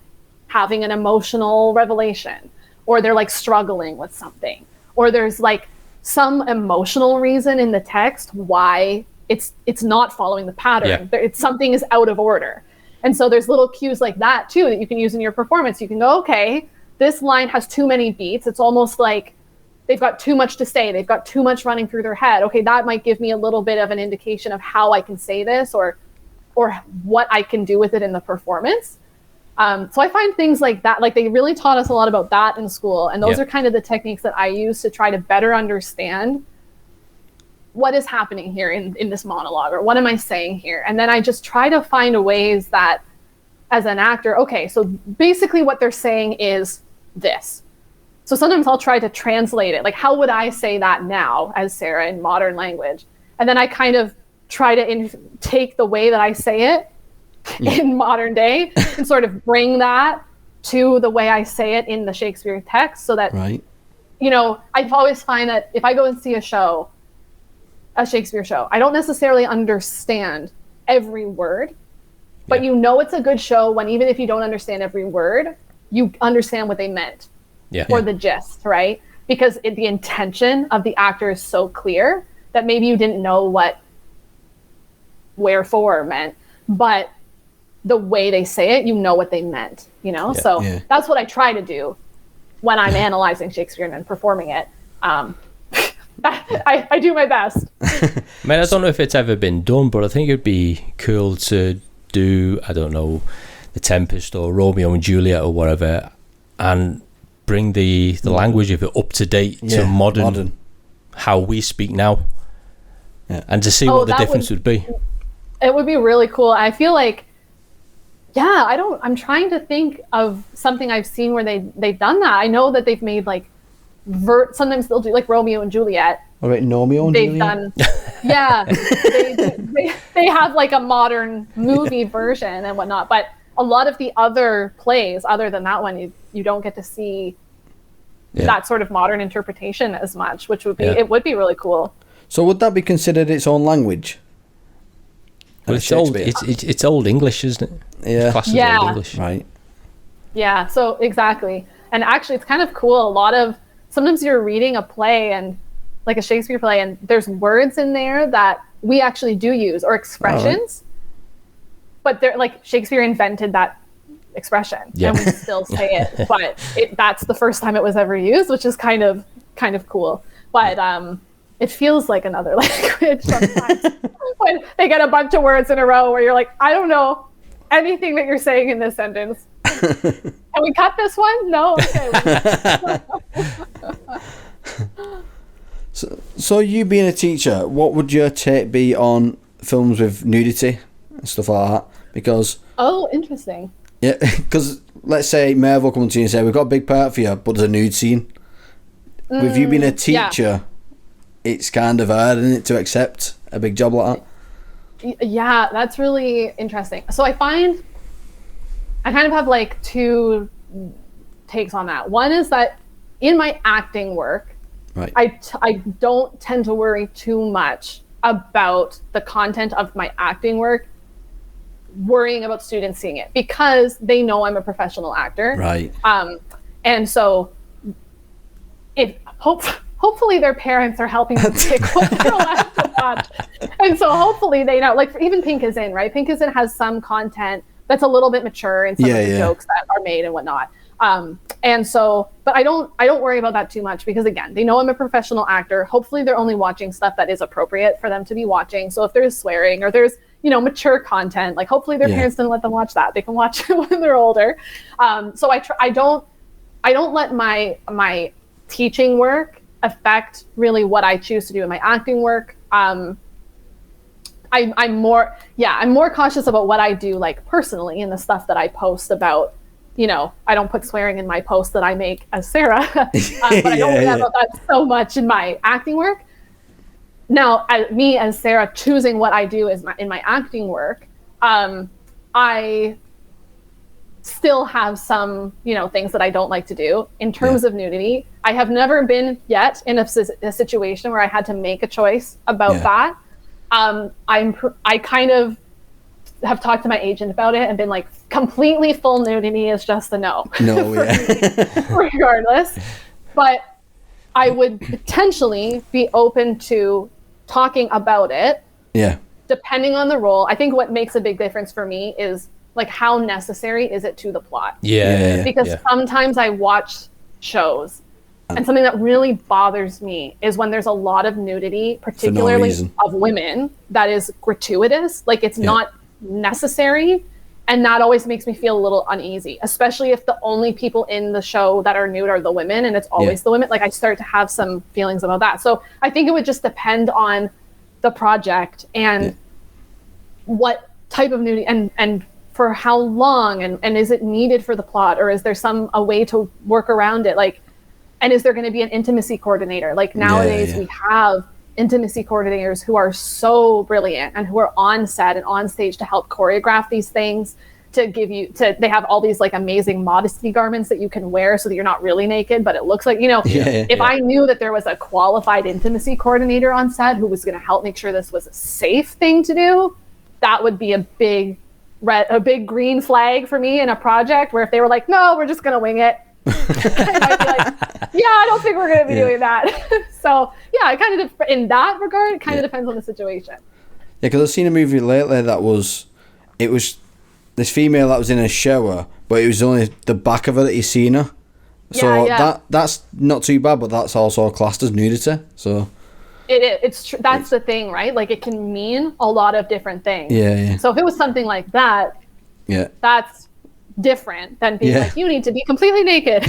having an emotional revelation or they're like struggling with something or there's like some emotional reason in the text why it's not following the pattern. It's something is out of order. And so there's little cues like that too that you can use in your performance. You can go, okay, this line has too many beats. It's almost like they've got too much to say. They've got too much running through their head. Okay, that might give me a little bit of an indication of how I can say this or what I can do with it in the performance. So I find things like that, like they really taught us a lot about that in school. And those are kind of the techniques that I use to try to better understand what is happening here in this monologue or what am I saying here? And then I just try to find ways that as an actor, okay, so basically what they're saying is this. So sometimes I'll try to translate it. Like, how would I say that now as Sarah in modern language? And then I kind of try to take the way that I say it in modern day and sort of bring that to the way I say it in the Shakespeare text so that, you know, I've always find that if I go and see a Shakespeare show, I don't necessarily understand every word, but you know it's a good show when even if you don't understand every word, you understand what they meant or the gist, right? Because the intention of the actor is so clear that maybe you didn't know what wherefore meant, but the way they say it, you know what they meant, you know? So that's what I try to do when I'm analyzing Shakespeare and then performing it. I do my best. I mean, I don't know if it's ever been done, but I think it'd be cool to do, I don't know, The Tempest or Romeo and Juliet or whatever, and bring the language of it up to date to modern how we speak now, and to see what the difference would be. It would be really cool. I feel like, I'm trying to think of something I've seen where they've done that. I know that they've made like sometimes they'll do like Romeo and Juliet. All right, Romeo and they've Juliet. Done, they have like a modern movie version and whatnot, but a lot of the other plays, other than that one, you don't get to see that sort of modern interpretation as much, which would be it would be really cool. So would that be considered its own language? Well, it's old English, isn't it? Yeah. It's classed as Old English. Right. Yeah, so exactly. And actually, it's kind of cool. Sometimes you're reading a play and like a Shakespeare play, and there's words in there that we actually do use, or expressions, but they're like Shakespeare invented that expression, and we still say it. But that's the first time it was ever used, which is kind of cool. But it feels like another language sometimes when they get a bunch of words in a row where you're like, I don't know anything that you're saying in this sentence. Can we cut this one? No? Okay. So you being a teacher, what would your take be on films with nudity and stuff like that? Because interesting. Yeah, because let's say Merv will come to you and say, we've got a big part for you, but there's a nude scene. With you being a teacher, it's kind of hard, isn't it, to accept a big job like that? Yeah, that's really interesting. So I find I kind of have like two takes on that. One is that in my acting work, right, I don't tend to worry too much about the content of my acting work, worrying about students seeing it, because they know I'm a professional actor. Right. And so hopefully their parents are helping them pick what they're allowed to watch. And so hopefully they know, like even Pink is In, right? Pink is In has some content that's a little bit mature in some of the jokes that are made and whatnot. And so, but I don't worry about that too much, because again, they know I'm a professional actor. Hopefully they're only watching stuff that is appropriate for them to be watching. So if there's swearing or there's, mature content, like hopefully their parents didn't let them watch that. They can watch it when they're older. So I don't let my teaching work affect really what I choose to do in my acting work. I'm more cautious about what I do, like personally, in the stuff that I post about. I don't put swearing in my posts that I make as Sarah, but I don't worry about that so much in my acting work. Now, me as Sarah choosing what I do in my acting work, I still have some, things that I don't like to do in terms of nudity. I have never been yet in a situation where I had to make a choice about that. I kind of have talked to my agent about it and been like, completely full nudity is just a no. Regardless. But I would potentially be open to talking about it. Yeah. Depending on the role. I think what makes a big difference for me is like, how necessary is it to the plot? Because sometimes I watch shows and something that really bothers me is when there's a lot of nudity, particularly of women, that is gratuitous. Like it's not necessary. And that always makes me feel a little uneasy, especially if the only people in the show that are nude are the women, and it's always the women. Like I start to have some feelings about that. So I think it would just depend on the project and what type of nudity and for how long, and is it needed for the plot, or is there a way to work around it? Like, and is there going to be an intimacy coordinator? Like nowadays we have intimacy coordinators who are so brilliant and who are on set and on stage to help choreograph these things, they have all these like amazing modesty garments that you can wear so that you're not really naked, but it looks like, if I knew that there was a qualified intimacy coordinator on set who was going to help make sure this was a safe thing to do, that would be a big green flag for me in a project, where if they were like, no, we're just going to wing it, I'd be like, I don't think we're going to be doing that. So it kind of in that regard, it kind of depends on the situation. Because I've seen a movie lately that was this female that was in a shower, but it was only the back of her that you seen her. So that's not too bad, but that's also classed as nudity. So it's that's the thing, right? Like it can mean a lot of different things. So if it was something like that, that's different than being like, you need to be completely naked.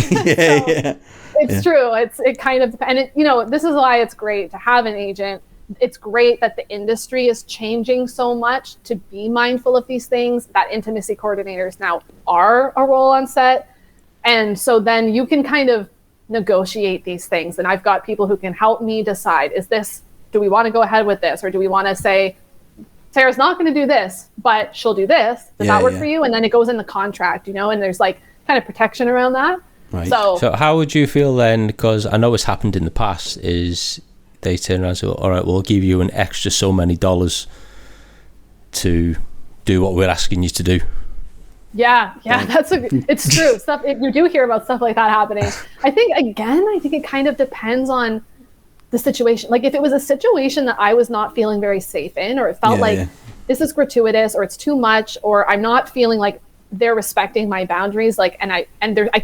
It's true. It kind of, and this is why it's great to have an agent. It's great that the industry is changing so much to be mindful of these things, that intimacy coordinators now are a role on set. And so then you can kind of negotiate these things. And I've got people who can help me decide, do we want to go ahead with this? Or do we want to say, Sarah's not going to do this, but she'll do this. Does that work for you? And then it goes in the contract, and there's like kind of protection around that. Right. So how would you feel then? Because I know it's happened in the past, is they turn around and say, all right, we'll give you an extra so many dollars to do what we're asking you to do. Yeah, it's true. You do hear about stuff like that happening. I think it kind of depends on the situation. Like if it was a situation that I was not feeling very safe in, or it felt this is gratuitous, or it's too much, or I'm not feeling like they're respecting my boundaries, like, I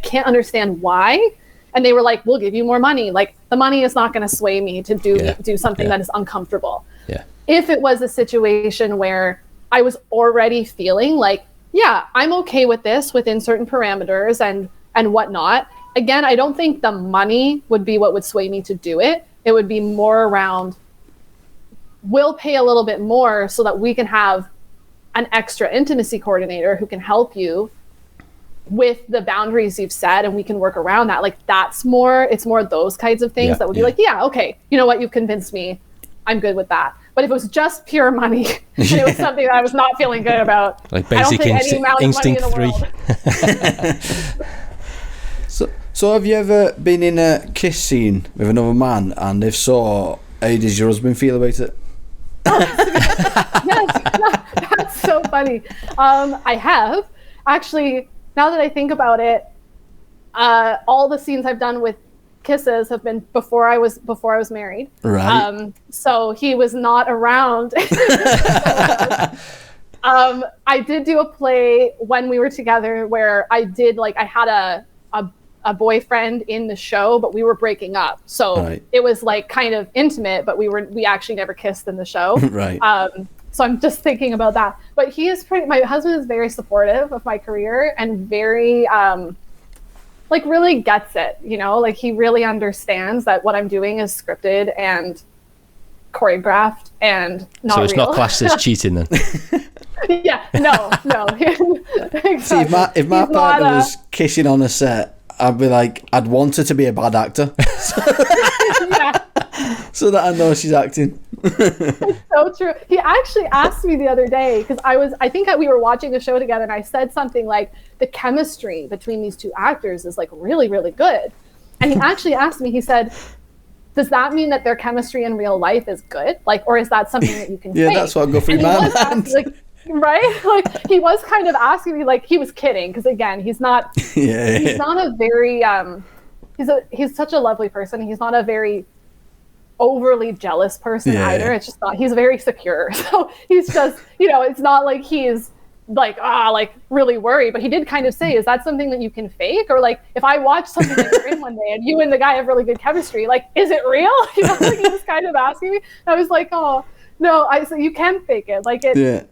can't understand why. And they were like, we'll give you more money. Like the money is not going to sway me to do something that is uncomfortable. Yeah. If it was a situation where I was already feeling like, yeah, I'm okay with this within certain parameters and whatnot. Again, I don't think the money would be what would sway me to do it. It would be more around, we'll pay a little bit more so that we can have an extra intimacy coordinator who can help you with the boundaries you've set, and we can work around that. Like it's more those kinds of things that would be like, yeah, okay, you know what, you've convinced me, I'm good with that. But if it was just pure money and it was something that I was not feeling good about, like basic instinct 3. So have you ever been in a kiss scene with another man, and if so, how does your husband feel about it? Yes, that's so funny. I have actually, now that I think about it, all the scenes I've done with kisses have been before I was married. Right. So he was not around. I did do a play when we were together where I had a boyfriend in the show, but we were breaking up. So it was like kind of intimate, but we actually never kissed in the show. Right. So I'm just thinking about that. But my husband is very supportive of my career and very, really gets it, like he really understands that what I'm doing is scripted and choreographed and not real. So it's not classed as cheating then? Yeah, no. Exactly. See, if my partner was kissing on a set, I'd be like, I'd want her to be a bad actor. So that I know she's acting. It's so true. He actually asked me the other day, because I think we were watching the show together, and I said something like, the chemistry between these two actors is like really, really good. And he actually asked me, he said, does that mean that their chemistry in real life is good? Like, or is that something that you can fake? That's what I'll go through my mind. Right? Like he was kind of asking me, like he was kidding, because again, he's not he's not a very he's such a lovely person. He's not a very overly jealous person either. It's just not, he's very secure. So he's just, it's not like he's like really worried, but he did kind of say, is that something that you can fake? Or like if I watch something that you're in one day and you and the guy have really good chemistry, like is it real? Like he was kind of asking me. I was like, oh no, so you can fake it. Like it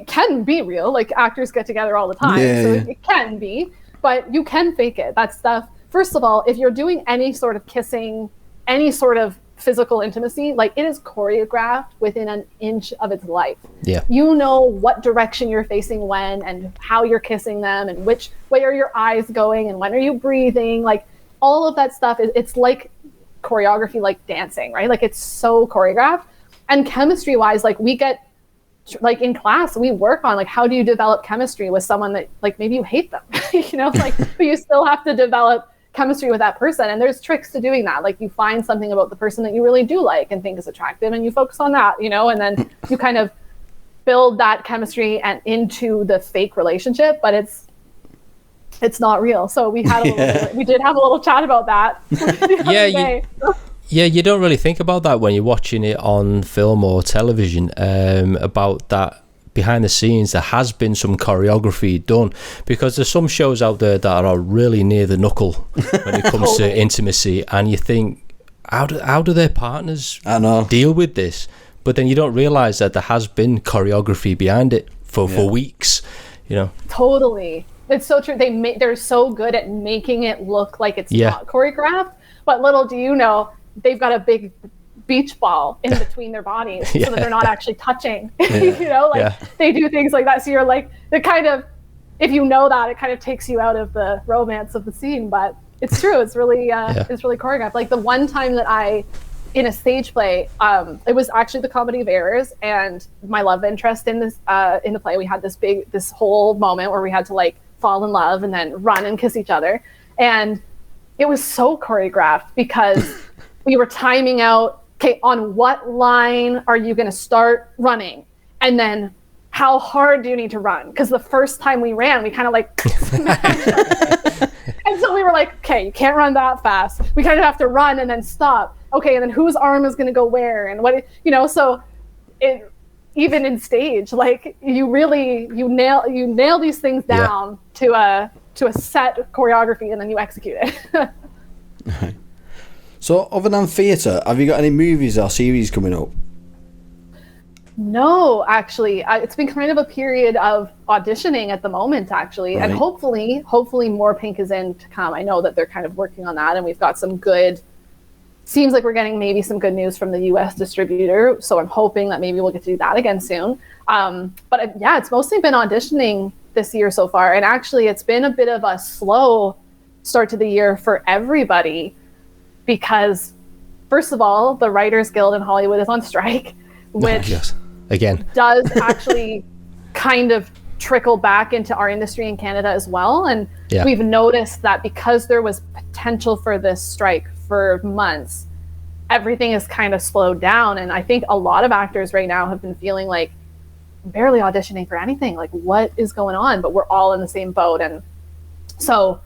can be real. Like actors get together all the time, so it can be, but you can fake it. That stuff. First of all, if you're doing any sort of kissing, any sort of physical intimacy, like it is choreographed within an inch of its life. Yeah. You know what direction you're facing when, and how you're kissing them, and which way are your eyes going, and when are you breathing, like all of that stuff it's like choreography, like dancing, right? Like it's so choreographed. And chemistry wise, like we get, like in class, we work on like, how do you develop chemistry with someone that like maybe you hate them, like, but you still have to develop chemistry with that person. And there's tricks to doing that. Like you find something about the person that you really do like and think is attractive, and you focus on that, and then you kind of build that chemistry and into the fake relationship, but it's not real. So we did have a little chat about that. You don't really think about that when you're watching it on film or television, about that behind the scenes. There has been some choreography done, because there's some shows out there that are really near the knuckle when it comes to intimacy, and you think, how do their partners deal with this? But then you don't realize that there has been choreography behind it for weeks, Totally. It's so true. They're so good at making it look like it's not choreographed, but little do you know, they've got a big beach ball in between their bodies so that they're not actually touching. They do things like that. So you're like, the kind of, if you know that, it kind of takes you out of the romance of the scene. But it's true. It's really it's really choreographed. Like the one time that in a stage play, it was actually the Comedy of Errors, and my love interest in this in the play, we had this whole moment where we had to like fall in love and then run and kiss each other, and it was so choreographed because we were timing out, okay, on what line are you going to start running, and then how hard do you need to run? Because the first time we ran, we kind of like smashed everything. And so we were like, okay, you can't run that fast. We kind of have to run and then stop. Okay, and then whose arm is going to go where? And what, so it, even in stage, like you nail these things down to a set choreography, and then you execute it. So other than theatre, have you got any movies or series coming up? No, actually, it's been kind of a period of auditioning at the moment, actually, Right. and hopefully more Pink is in to come. I know that they're kind of working on that, and we've got some good. Seems like we're getting maybe some good news from the U.S. distributor, so I'm hoping that maybe we'll get to do that again soon. But it's mostly been auditioning this year so far, and actually, it's been a bit of a slow start to the year for everybody because, first of all, the Writers Guild in Hollywood is on strike, which. Yes. Again, does actually kind of trickle back into our industry in Canada as well. And we've noticed that because there was potential for this strike for months, everything is kind of slowed down. And I think a lot of actors right now have been feeling like barely auditioning for anything. Like, what is going on? But we're all in the same boat. And so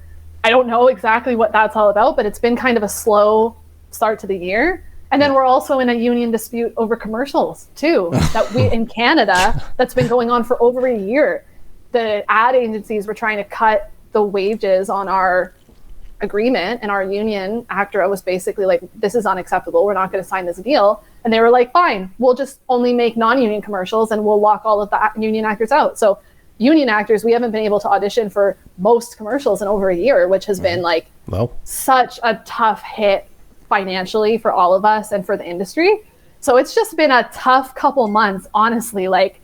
I don't know exactly what that's all about, but it's been kind of a slow start to the year. And then we're also in a union dispute over commercials too, that we in Canada, that's been going on for over a year. The ad agencies were trying to cut the wages on our agreement, and our union actor was basically like, this is unacceptable. We're not going to sign this deal. And they were like, fine, we'll just only make non-union commercials and we'll lock all of the union actors out. So union actors, we haven't been able to audition for most commercials in over a year, which has been like such a tough hit financially for all of us and for the industry. So it's just been a tough couple months, honestly. Like,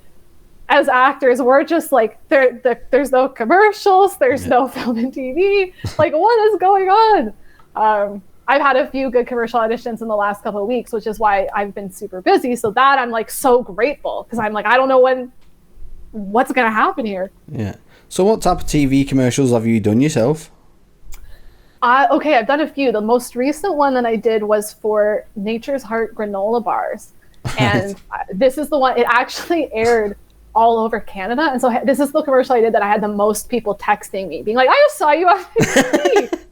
as actors, we're just like, there's no commercials, there's no film and TV. Like, what is going on? I've had a few good commercial auditions in the last couple of weeks, which is why I've been super busy. So that I'm like so grateful, because I'm like, I don't know what's going to happen here. Yeah. So what type of TV commercials have you done yourself? Okay, I've done a few. The most recent one that I did was for Nature's Heart granola bars. And this is the one, it actually aired all over Canada. And so this is the commercial I did that I had the most people texting me, being like, I just saw you on TV.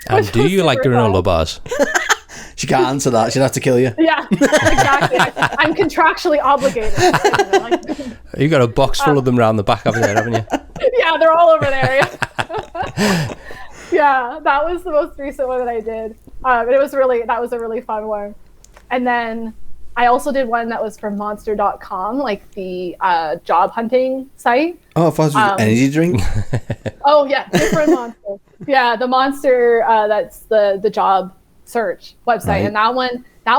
And do you like granola bars? She can't answer that. She'd have to kill you. Yeah, exactly. I'm contractually obligated. You got a box full of them around the back of there, haven't you? Yeah, they're all over there. Yeah. Yeah, that was the most recent one that I did. That was a really fun one. And then I also did one that was for Monster.com, like the job hunting site. Oh, I thought it was energy drink. Oh yeah, different Monster. Yeah, the Monster. That's the job search website, right. And that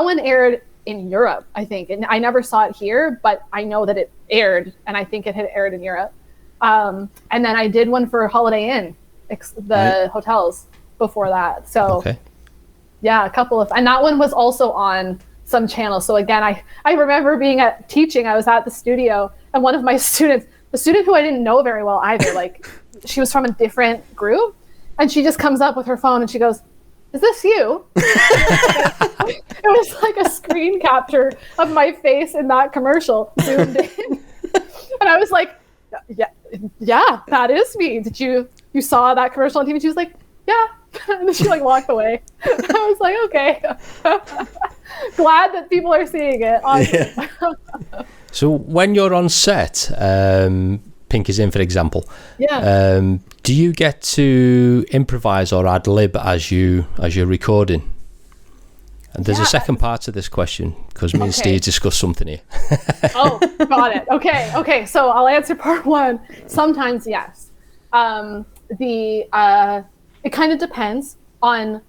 one aired in Europe, I think, and I never saw it here, but I know that it aired, and I think it had aired in Europe. And then I did one for Holiday Inn. The hotels before that. So yeah, a couple of, and that one was also on some channels. So again, I remember being teaching, I was at the studio, and one of my students, the student who I didn't know very well either, like she was from a different group, and she just comes up with her phone and she goes, is this you? It was like a screen capture of my face in that commercial zoomed in. And I was like, yeah, that is me. Did you saw that commercial on TV? She was like, yeah. And then she like walked away. I was like, okay. Glad that people are seeing it. Awesome. Yeah. So when you're on set, Pink is in, for example. Yeah. Do you get to improvise or ad lib as you're recording? And there's a second part to this question, because me and Steve discussed something here. Oh, got it. Okay. So I'll answer part one. Sometimes yes. It kind of depends on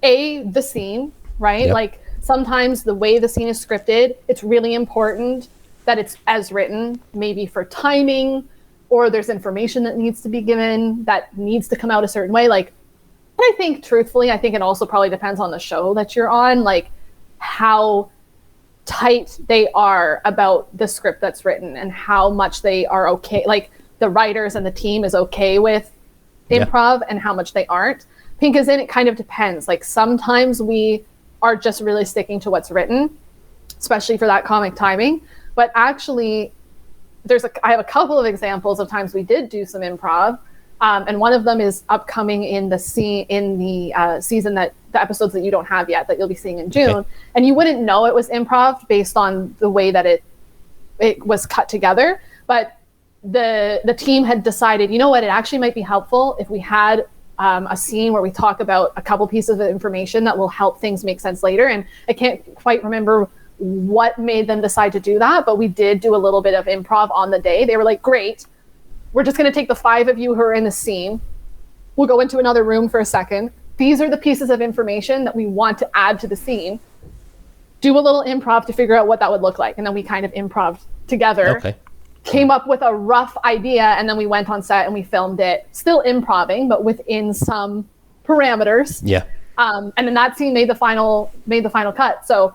the scene, right? Yep. Like sometimes the way the scene is scripted, it's really important that it's as written, maybe for timing, or there's information that needs to be given that needs to come out a certain way. Like, and I think truthfully, it also probably depends on the show that you're on, like how tight they are about the script that's written and how much they are okay. Like the writers and the team is okay with improv and how much they aren't. Pink is in, it kind of depends. Like sometimes we are just really sticking to what's written, especially for that comic timing. But actually, I have a couple of examples of times we did do some improv. And one of them is upcoming in the season the episodes that you don't have yet that you'll be seeing in June. Okay. And you wouldn't know it was improv based on the way that it was cut together. But the team had decided, you know what, it actually might be helpful if we had a scene where we talk about a couple pieces of information that will help things make sense later. And I can't quite remember what made them decide to do that, but we did do a little bit of improv on the day. They were like, great, we're just going to take the 5 of you who are in the scene. We'll go into another room for a second. These are the pieces of information that we want to add to the scene. Do a little improv to figure out what that would look like. And then we kind of improv together. Okay. Came up with a rough idea, and then we went on set and we filmed it, still improving, but within some parameters. Yeah. And then that scene made the final cut. So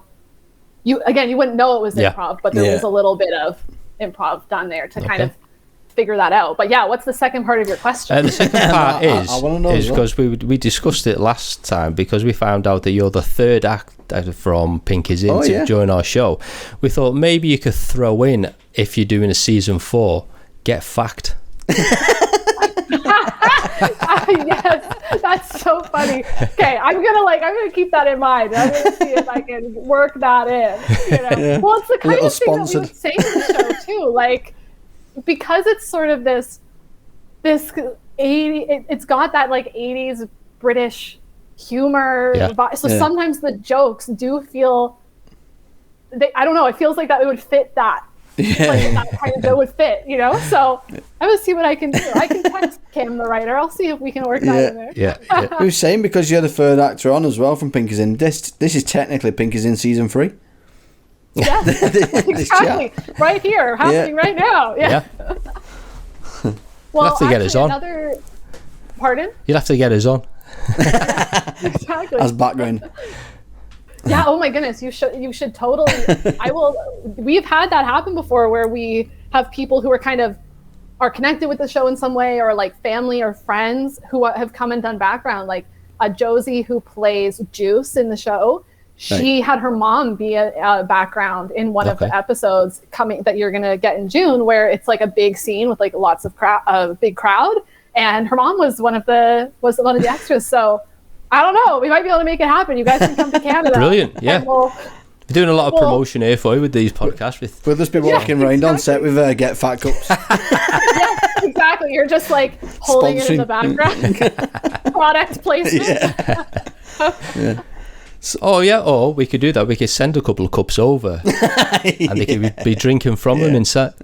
you wouldn't know it was improv, but there was a little bit of improv done there to kind of figure that out. But yeah, what's the second part of your question? The second part I wanna know is because we discussed it last time, because we found out that you're the third actor from Pink is In to join our show. We thought maybe you could throw in, if you're doing a season 4, get fact. Yes, that's so funny. Okay, I'm gonna keep that in mind. I'm gonna see if I can work that in. Well, it's the kind of thing that we would say in the show too, like, because it's sort of this 80, it's got that like 80s British humor. So sometimes the jokes do feel, I don't know, it feels like that it would fit that. That kind of that would fit, So I'm gonna see what I can do. I can text Kim, the writer. I'll see if we can work that in there. Yeah. Who's saying, because you're the third actor on as well from Pink is In. This is technically Pink is In season 3. Yeah, exactly. Right here, happening right now. Yeah. Well, you'll have to get us on. Pardon? You'll have to get us on. Exactly. As background. Yeah. Oh my goodness. You should totally. I will. We've had that happen before, where we have people who are connected with the show in some way, or like family or friends who have come and done background. Like Josie, who plays Juice in the show. She had her mom be a background in one of the episodes that you're gonna get in June, where it's like a big scene with like lots of big crowd, and her mom was one of the extras. So I don't know, we might be able to make it happen. You guys can come to Canada. Brilliant, yeah. We're doing a lot of promotion here for you with these podcasts. We'll just be walking around on set with Get Fat cups. Yes, exactly. You're just like holding it in the background. Product placement. Yeah. Or we could do that. We could send a couple of cups over and they could be drinking from them in set.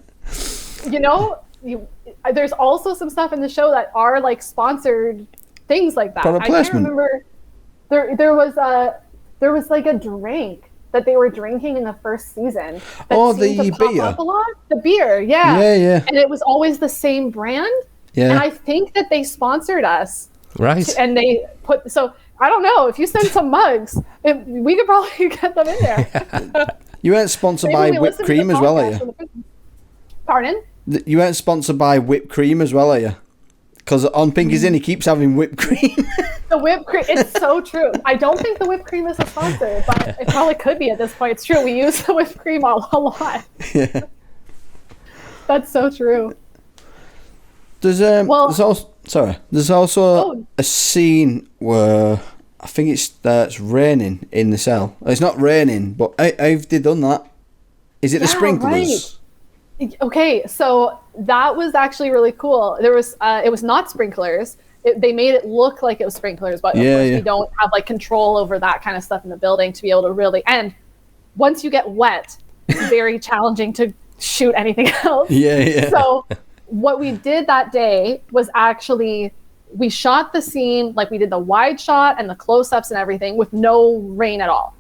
There's also some stuff in the show that are like sponsored things like that. Product placement. I can't remember. There was like a drink that they were drinking in the first season. The beer. Up a lot. The beer, yeah. Yeah. And it was always the same brand. Yeah. And I think that they sponsored us. Right. And they put I don't know, if you send some mugs, we could probably get them in there. You weren't sponsored by whipped cream as well, are you? Pardon? You weren't sponsored by whipped cream as well, are you? Because on Pink is In, he keeps having whipped cream. The whipped cream, it's so true. I don't think the whipped cream is a sponsor, but it probably could be at this point. It's true, we use the whipped cream a lot. Yeah. That's so true. There's also a scene where I think it's raining in the cell. It's not raining, but have they done that? Is it the sprinklers? Right. Okay, so that was actually really cool. There was it was not sprinklers. They made it look like it was sprinklers, but of course we don't have like control over that kind of stuff in the building to be able to really. And once you get wet, it's very challenging to shoot anything else. Yeah. So what we did that day was actually we shot the scene, like we did the wide shot and the close-ups and everything with no rain at all.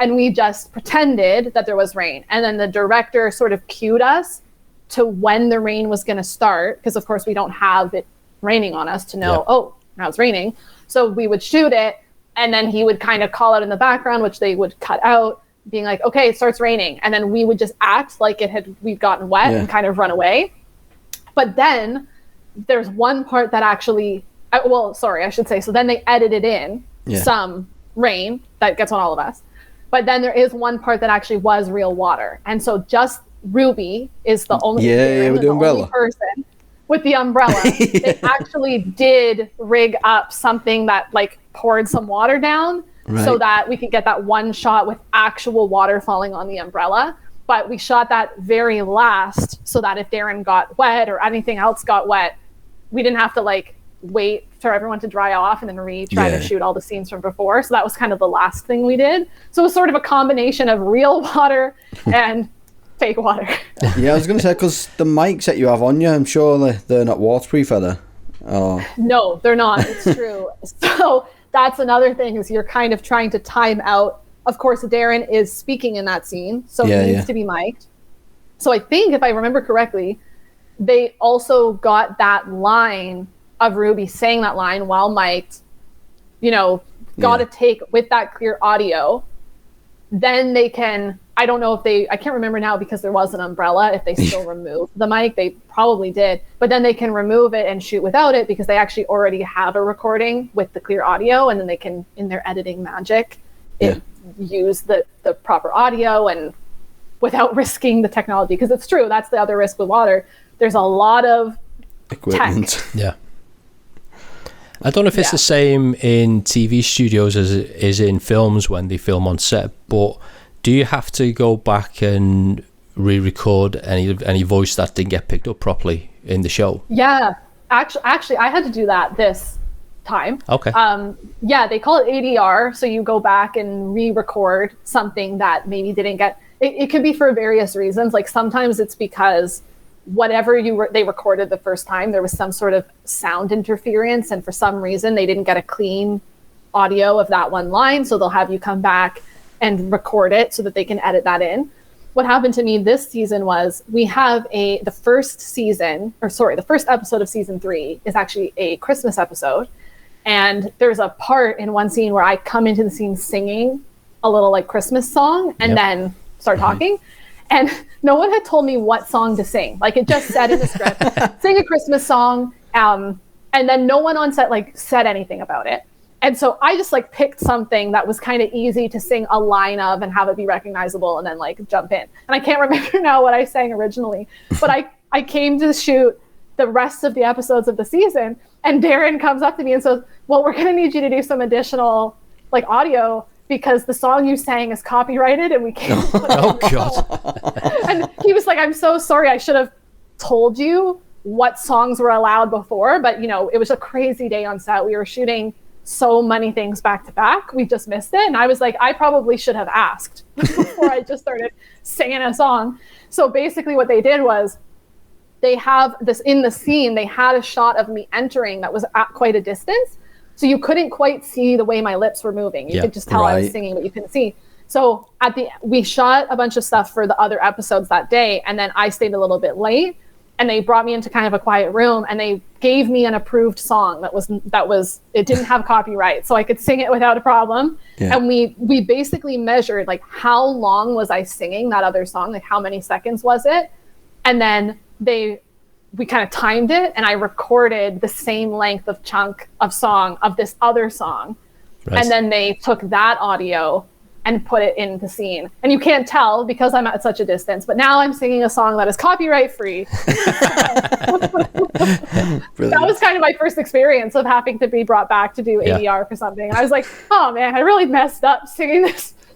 And we just pretended that there was rain. And then the director sort of cued us to when the rain was going to start, because of course we don't have it raining on us to know, now it's raining. So we would shoot it, and then he would kind of call out in the background, which they would cut out, being like, okay, it starts raining. And then we would just act like we'd gotten wet and kind of run away. But then there's one part that actually, I should say, so then they edited in some rain that gets on all of us. But then there is one part that actually was real water. And so just Ruby is the only, with the umbrella. only person with the umbrella. They actually did rig up something that like poured some water down so that we could get that one shot with actual water falling on the umbrella. But we shot that very last so that if Darren got wet or anything else got wet, we didn't have to like wait for everyone to dry off and then try to shoot all the scenes from before. So that was kind of the last thing we did. So it was sort of a combination of real water and fake water. Yeah, I was going to say, because the mics that you have on you, I'm sure they're not waterproof, are they? Oh. No, they're not. It's true. So that's another thing, is you're kind of trying to time out. Of course, Darren is speaking in that scene, so he needs to be mic'd. So I think, if I remember correctly, they also got that line of Ruby saying that line while mic'd, got to take with that clear audio. Then they can, I don't know if I can't remember now because there was an umbrella, if they still removed the mic. They probably did. But then they can remove it and shoot without it because they actually already have a recording with the clear audio, and then they can, in their editing magic, use the proper audio and without risking the technology. Because it's true, that's the other risk with water. There's a lot of equipment. Tech. Yeah. I don't know if it's the same in TV studios as it is in films when they film on set, but do you have to go back and re-record any voice that didn't get picked up properly in the show? Yeah, actually, I had to do that this time. Okay. They call it ADR, so you go back and re-record something that maybe didn't get. It could be for various reasons. Like sometimes it's because whatever they recorded the first time, there was some sort of sound interference, and for some reason they didn't get a clean audio of that one line, so they'll have you come back and record it so that they can edit that in. What happened to me this season was we have the first episode of season 3 is actually a Christmas episode, and there's a part in one scene where I come into the scene singing a little like Christmas song and then start talking. And no one had told me what song to sing. Like, it just said in the script, sing a Christmas song. And then no one on set said anything about it. And so I just picked something that was kind of easy to sing a line of and have it be recognizable and then jump in. And I can't remember now what I sang originally, but I came to shoot the rest of the episodes of the season, and Darren comes up to me and says, well, we're going to need you to do some additional audio, because the song you sang is copyrighted and we can't put it Oh, God. And he was like, I'm so sorry. I should have told you what songs were allowed before. But, it was a crazy day on set. We were shooting so many things back to back. We just missed it. And I was like, I probably should have asked before I just started singing a song. So basically what they did was they have this in the scene. They had a shot of me entering that was at quite a distance. So you couldn't quite see the way my lips were moving. You could just tell I was singing, but you couldn't see. So we shot a bunch of stuff for the other episodes that day, and then I stayed a little bit late, and they brought me into kind of a quiet room, and they gave me an approved song that was it didn't have copyright, so I could sing it without a problem. Yeah. And we basically measured how long was I singing that other song, how many seconds was it, and then we kind of timed it, and I recorded the same length of chunk of song of this other song. Right. And then they took that audio and put it in the scene. And you can't tell because I'm at such a distance, but now I'm singing a song that is copyright free. That was kind of my first experience of having to be brought back to do ADR for something. And I was like, oh man, I really messed up singing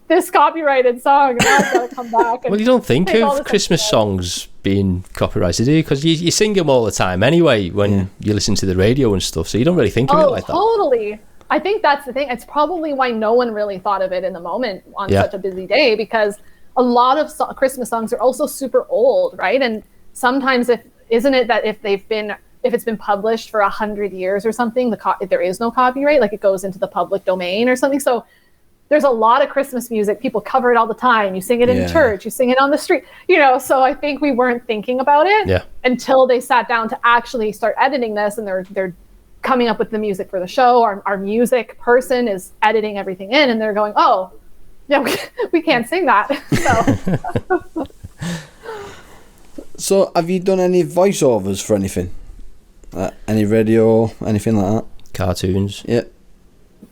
this copyrighted song, and now I've got to come back. Well, you don't think of Christmas songs being copyrighted, do you? Because you sing them all the time anyway when you listen to the radio and stuff, so you don't really think of it like that. Totally. I think that's the thing. It's probably why no one really thought of it in the moment on such a busy day, because a lot of Christmas songs are also super old, right? And sometimes if it's been published for 100 years or something, if there is no copyright, it goes into the public domain or something. So there's a lot of Christmas music. People cover it all the time. You sing it in church, you sing it on the street, so I think we weren't thinking about it until they sat down to actually start editing this, and they're coming up with the music for the show. Our music person is editing everything in, and they're going, oh, yeah, we can't sing that. So have you done any voiceovers for anything? Any radio, anything like that? Cartoons? Yeah.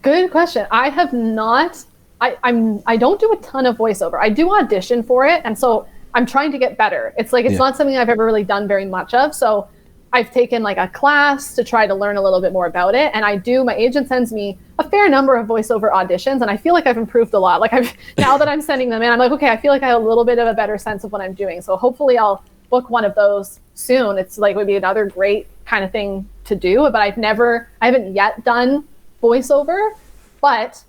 Good question. I have not. I don't do a ton of voiceover. I do audition for it, and so I'm trying to get better. It's like, it's not something I've ever really done very much of. So I've taken like a class to try to learn a little bit more about it. And my agent sends me a fair number of voiceover auditions, and I feel like I've improved a lot. Like now that I'm sending them in, I'm like, okay, I feel like I have a little bit of a better sense of what I'm doing. So hopefully I'll book one of those soon. It's like, would be another great kind of thing to do, but I haven't yet done voiceover, but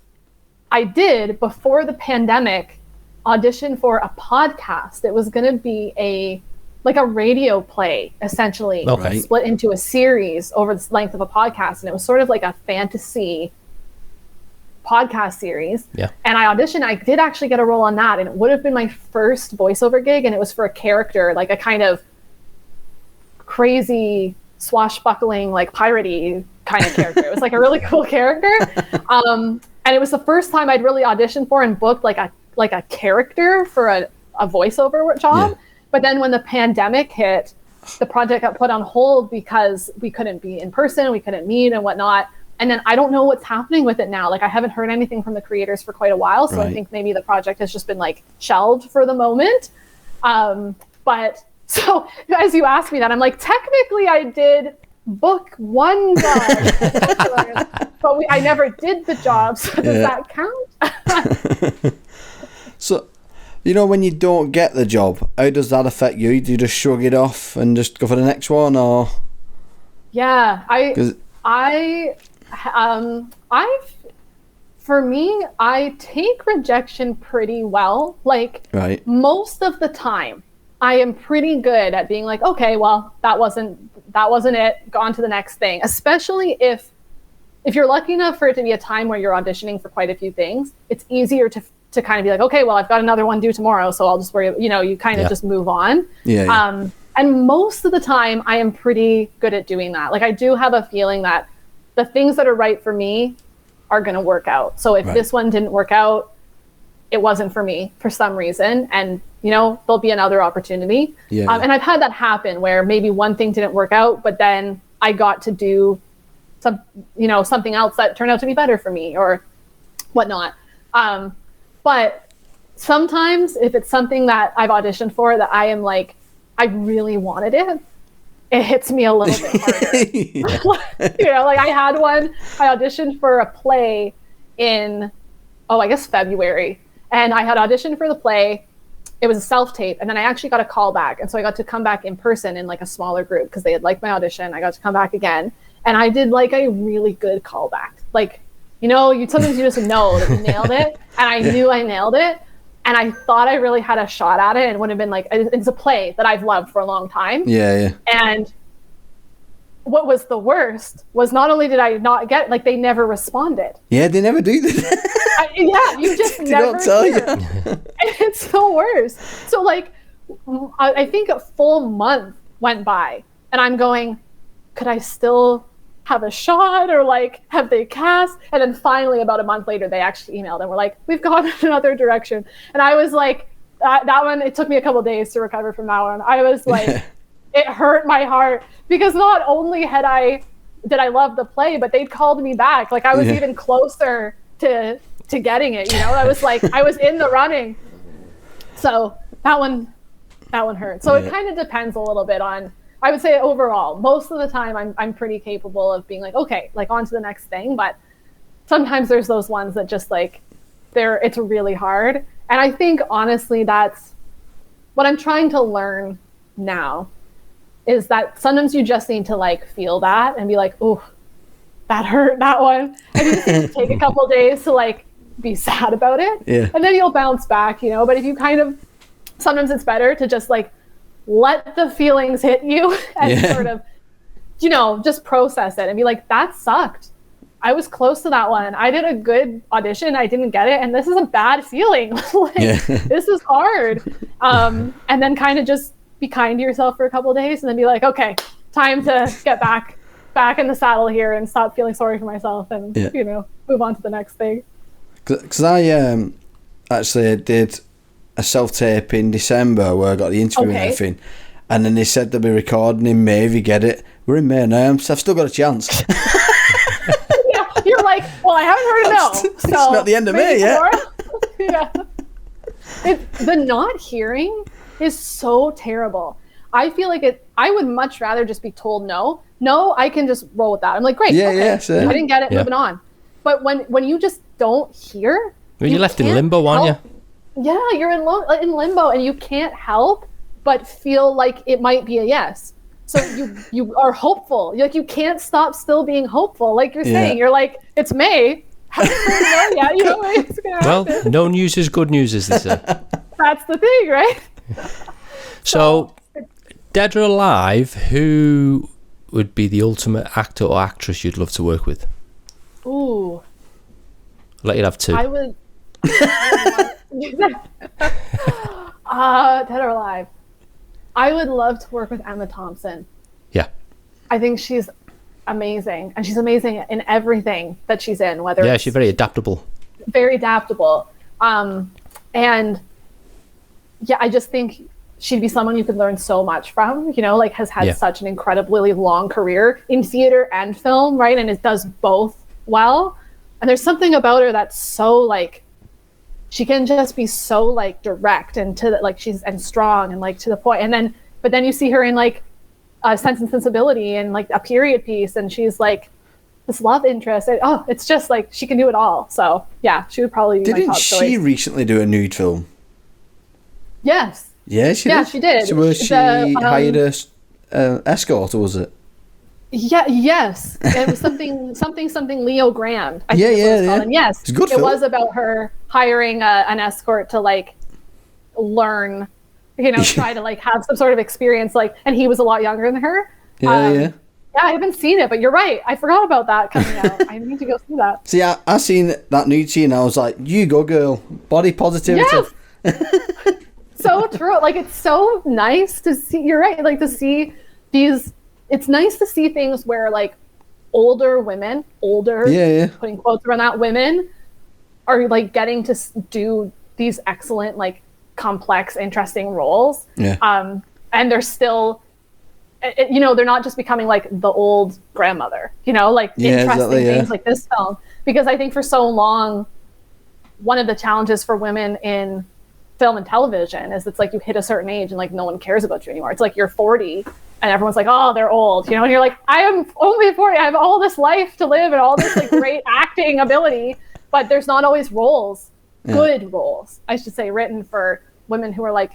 I did, before the pandemic, audition for a podcast. It was going to be a radio play, essentially, split into a series over the length of a podcast. And it was sort of like a fantasy podcast series. Yeah. And I auditioned. I did actually get a role on that. And it would have been my first voiceover gig. And it was for a character, like a kind of crazy, swashbuckling, like piratey kind of character. It was like a really cool character. And it was the first time I'd really auditioned for and booked like a character for a voiceover job. Yeah. But then when the pandemic hit, the project got put on hold because we couldn't be in person, we couldn't meet and whatnot. And then I don't know what's happening with it now. Like I haven't heard anything from the creators for quite a while. So I think maybe the project has just been like shelved for the moment. But so as you asked me that, I'm like, technically I did book one job, but I never did the job. So does that count? So, you know, when you don't get the job, how does that affect you? Do you just shrug it off and just go for the next one, or? Yeah, for me, I take rejection pretty well. Like most of the time, I am pretty good at being like, okay, well, that wasn't it. Go on to the next thing. Especially if you're lucky enough for it to be a time where you're auditioning for quite a few things, it's easier to kind of be like, okay, well, I've got another one due tomorrow, so I'll just worry, you kind of just move on. And most of the time I am pretty good at doing that. Like I do have a feeling that the things that are right for me are going to work out. So if this one didn't work out, it wasn't for me for some reason. And, there'll be another opportunity. And I've had that happen where maybe one thing didn't work out, but then I got to do something else that turned out to be better for me or whatnot. But sometimes if it's something that I've auditioned for that I am like, I really wanted it hits me a little bit harder. Like I had one, I auditioned for a play in, I guess February. And I had auditioned for the play. It was a self-tape. And then I actually got a call back. And so I got to come back in person in like a smaller group because they had liked my audition. I got to come back again. And I did like a really good callback. Like, sometimes you just know that you nailed it. And I knew I nailed it. And I thought I really had a shot at it. And it would have been like, it's a play that I've loved for a long time. Yeah. And what was the worst was not only did I not get, like, they never responded. Yeah, they never do that. You just never tell you. It's the worst. So, like, I think a full month went by. And I'm going, could I still have a shot, or like have they cast? And then finally about a month later they actually emailed and were like, we've gone in another direction. And I was like, that one, it took me a couple of days to recover from that one. I was like, it hurt my heart because not only did I love the play, but they'd called me back. Like I was even closer to getting it, I was like, I was in the running. So that one hurt. So it kind of depends a little bit on, I would say overall, most of the time I'm pretty capable of being like, okay, like on to the next thing. But sometimes there's those ones that just like, it's really hard. And I think honestly, that's what I'm trying to learn now, is that sometimes you just need to like feel that and be like, oh, that hurt, that one. And you just need to take a couple days to like be sad about it. Yeah. And then you'll bounce back, but if you kind of, sometimes it's better to just like, let the feelings hit you and sort of, just process it and be like, that sucked. I was close to that one. I did a good audition. I didn't get it. And this is a bad feeling. This is hard. And then kind of just be kind to yourself for a couple of days and then be like, okay, time to get back in the saddle here and stop feeling sorry for myself and, move on to the next thing. Because I actually did a self-tape in December where I got the interview and everything, and then they said they'll be recording in May if you get it. We're in May now, so I've still got a chance. Yeah, you're like, well, I haven't heard a no, so it's not the end of May yet. The not hearing is so terrible. I feel like I would much rather just be told no. No, I can just roll with that. I'm like, great. Yeah, okay. yeah, sure. I didn't get it, Yeah. moving on. But when you just don't hear, Well, you're left in can't limbo, aren't you? help- Yeah, you're in limbo, and you can't help but feel like it might be a yes. So you are hopeful. You can't stop still being hopeful. Like you're saying, you're like, it's May. Haven't heard no yet. You know, it's gonna Well, happen. no news is good news, as they say. That's the thing, right? So, dead or alive, who would be the ultimate actor or actress you'd love to work with? Ooh, I'll let you have two. I would. Dead or alive. I would love to work with Emma Thompson. Yeah. I think she's amazing, and she's amazing in everything that she's in. Whether Yeah, it's she's very adaptable. very adaptable, and yeah, I just think she'd be someone you could learn so much from. You know, like has had Yeah. such an incredibly long career in theater and film, right? And it does both well. And there's something about her that's so like, she can just be so like direct and to the, like she's and strong and like to the point. And then, but then you see her in like Sense and Sensibility and like a period piece, and she's like this love interest. It's just like she can do it all. So yeah, she would probably be my Didn't top she choice. recently do a nude film? Yes. Yeah, she Yeah, did. she did. So was she hired a escort, or was it? Yeah. Yes. It was something Leo Grand. I Yeah, think is what yeah, it's called. yeah. And yes, It's a good it film. was about her hiring an escort to like learn, try to like have some sort of experience. Like, and he was a lot younger than her. Yeah, yeah. Yeah, I haven't seen it, but you're right. I forgot about that coming out. I need to go see that. See, I seen that nude scene and I was like, you go, girl. Body positivity. Yes. So true. Like, it's so nice to see. You're right. Like, to see these. It's nice to see things where, like, older women, Yeah. putting quotes around that, women are, like, getting to do these excellent, like, complex, interesting roles. Yeah. And they're still, they're not just becoming, like, the old grandmother, like, Yeah, interesting exactly, yeah. things like this film. Because I think for so long, one of the challenges for women in film and television is it's like you hit a certain age and like no one cares about you anymore. It's like you're 40 and everyone's like, oh, they're old, and you're like, I am only 40. I have all this life to live and all this like great acting ability, but there's not always roles, good roles, I should say, written for women who are like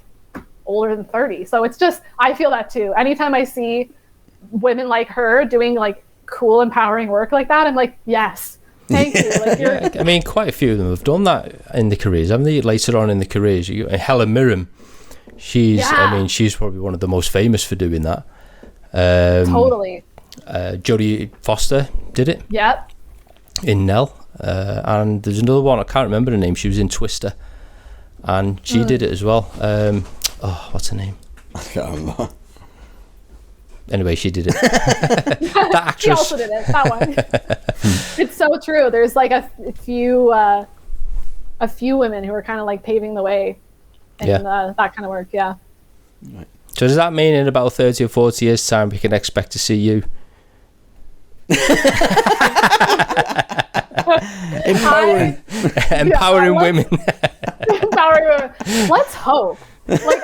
older than 30. So it's just, I feel that too. Anytime I see women like her doing like cool, empowering work like that, I'm like, yes. Thank you. Like, Yeah, I mean, quite a few of them have done that in the careers, haven't they? Later on in the careers, Helen Mirren, she's probably one of the most famous for doing that. Totally. Jodie Foster did it. Yep. In Nell, and there's another one, I can't remember her name. She was in Twister, and she did it as well. What's her name? I can't remember. Anyway, she did it. That actress. She also did it. That one. It's so true. There's like a few women who are kind of like paving the way in that kind of work. Yeah. So does that mean in about 30 or 40 years' time we can expect to see you? Empowering women. Empowering women. Let's hope. Like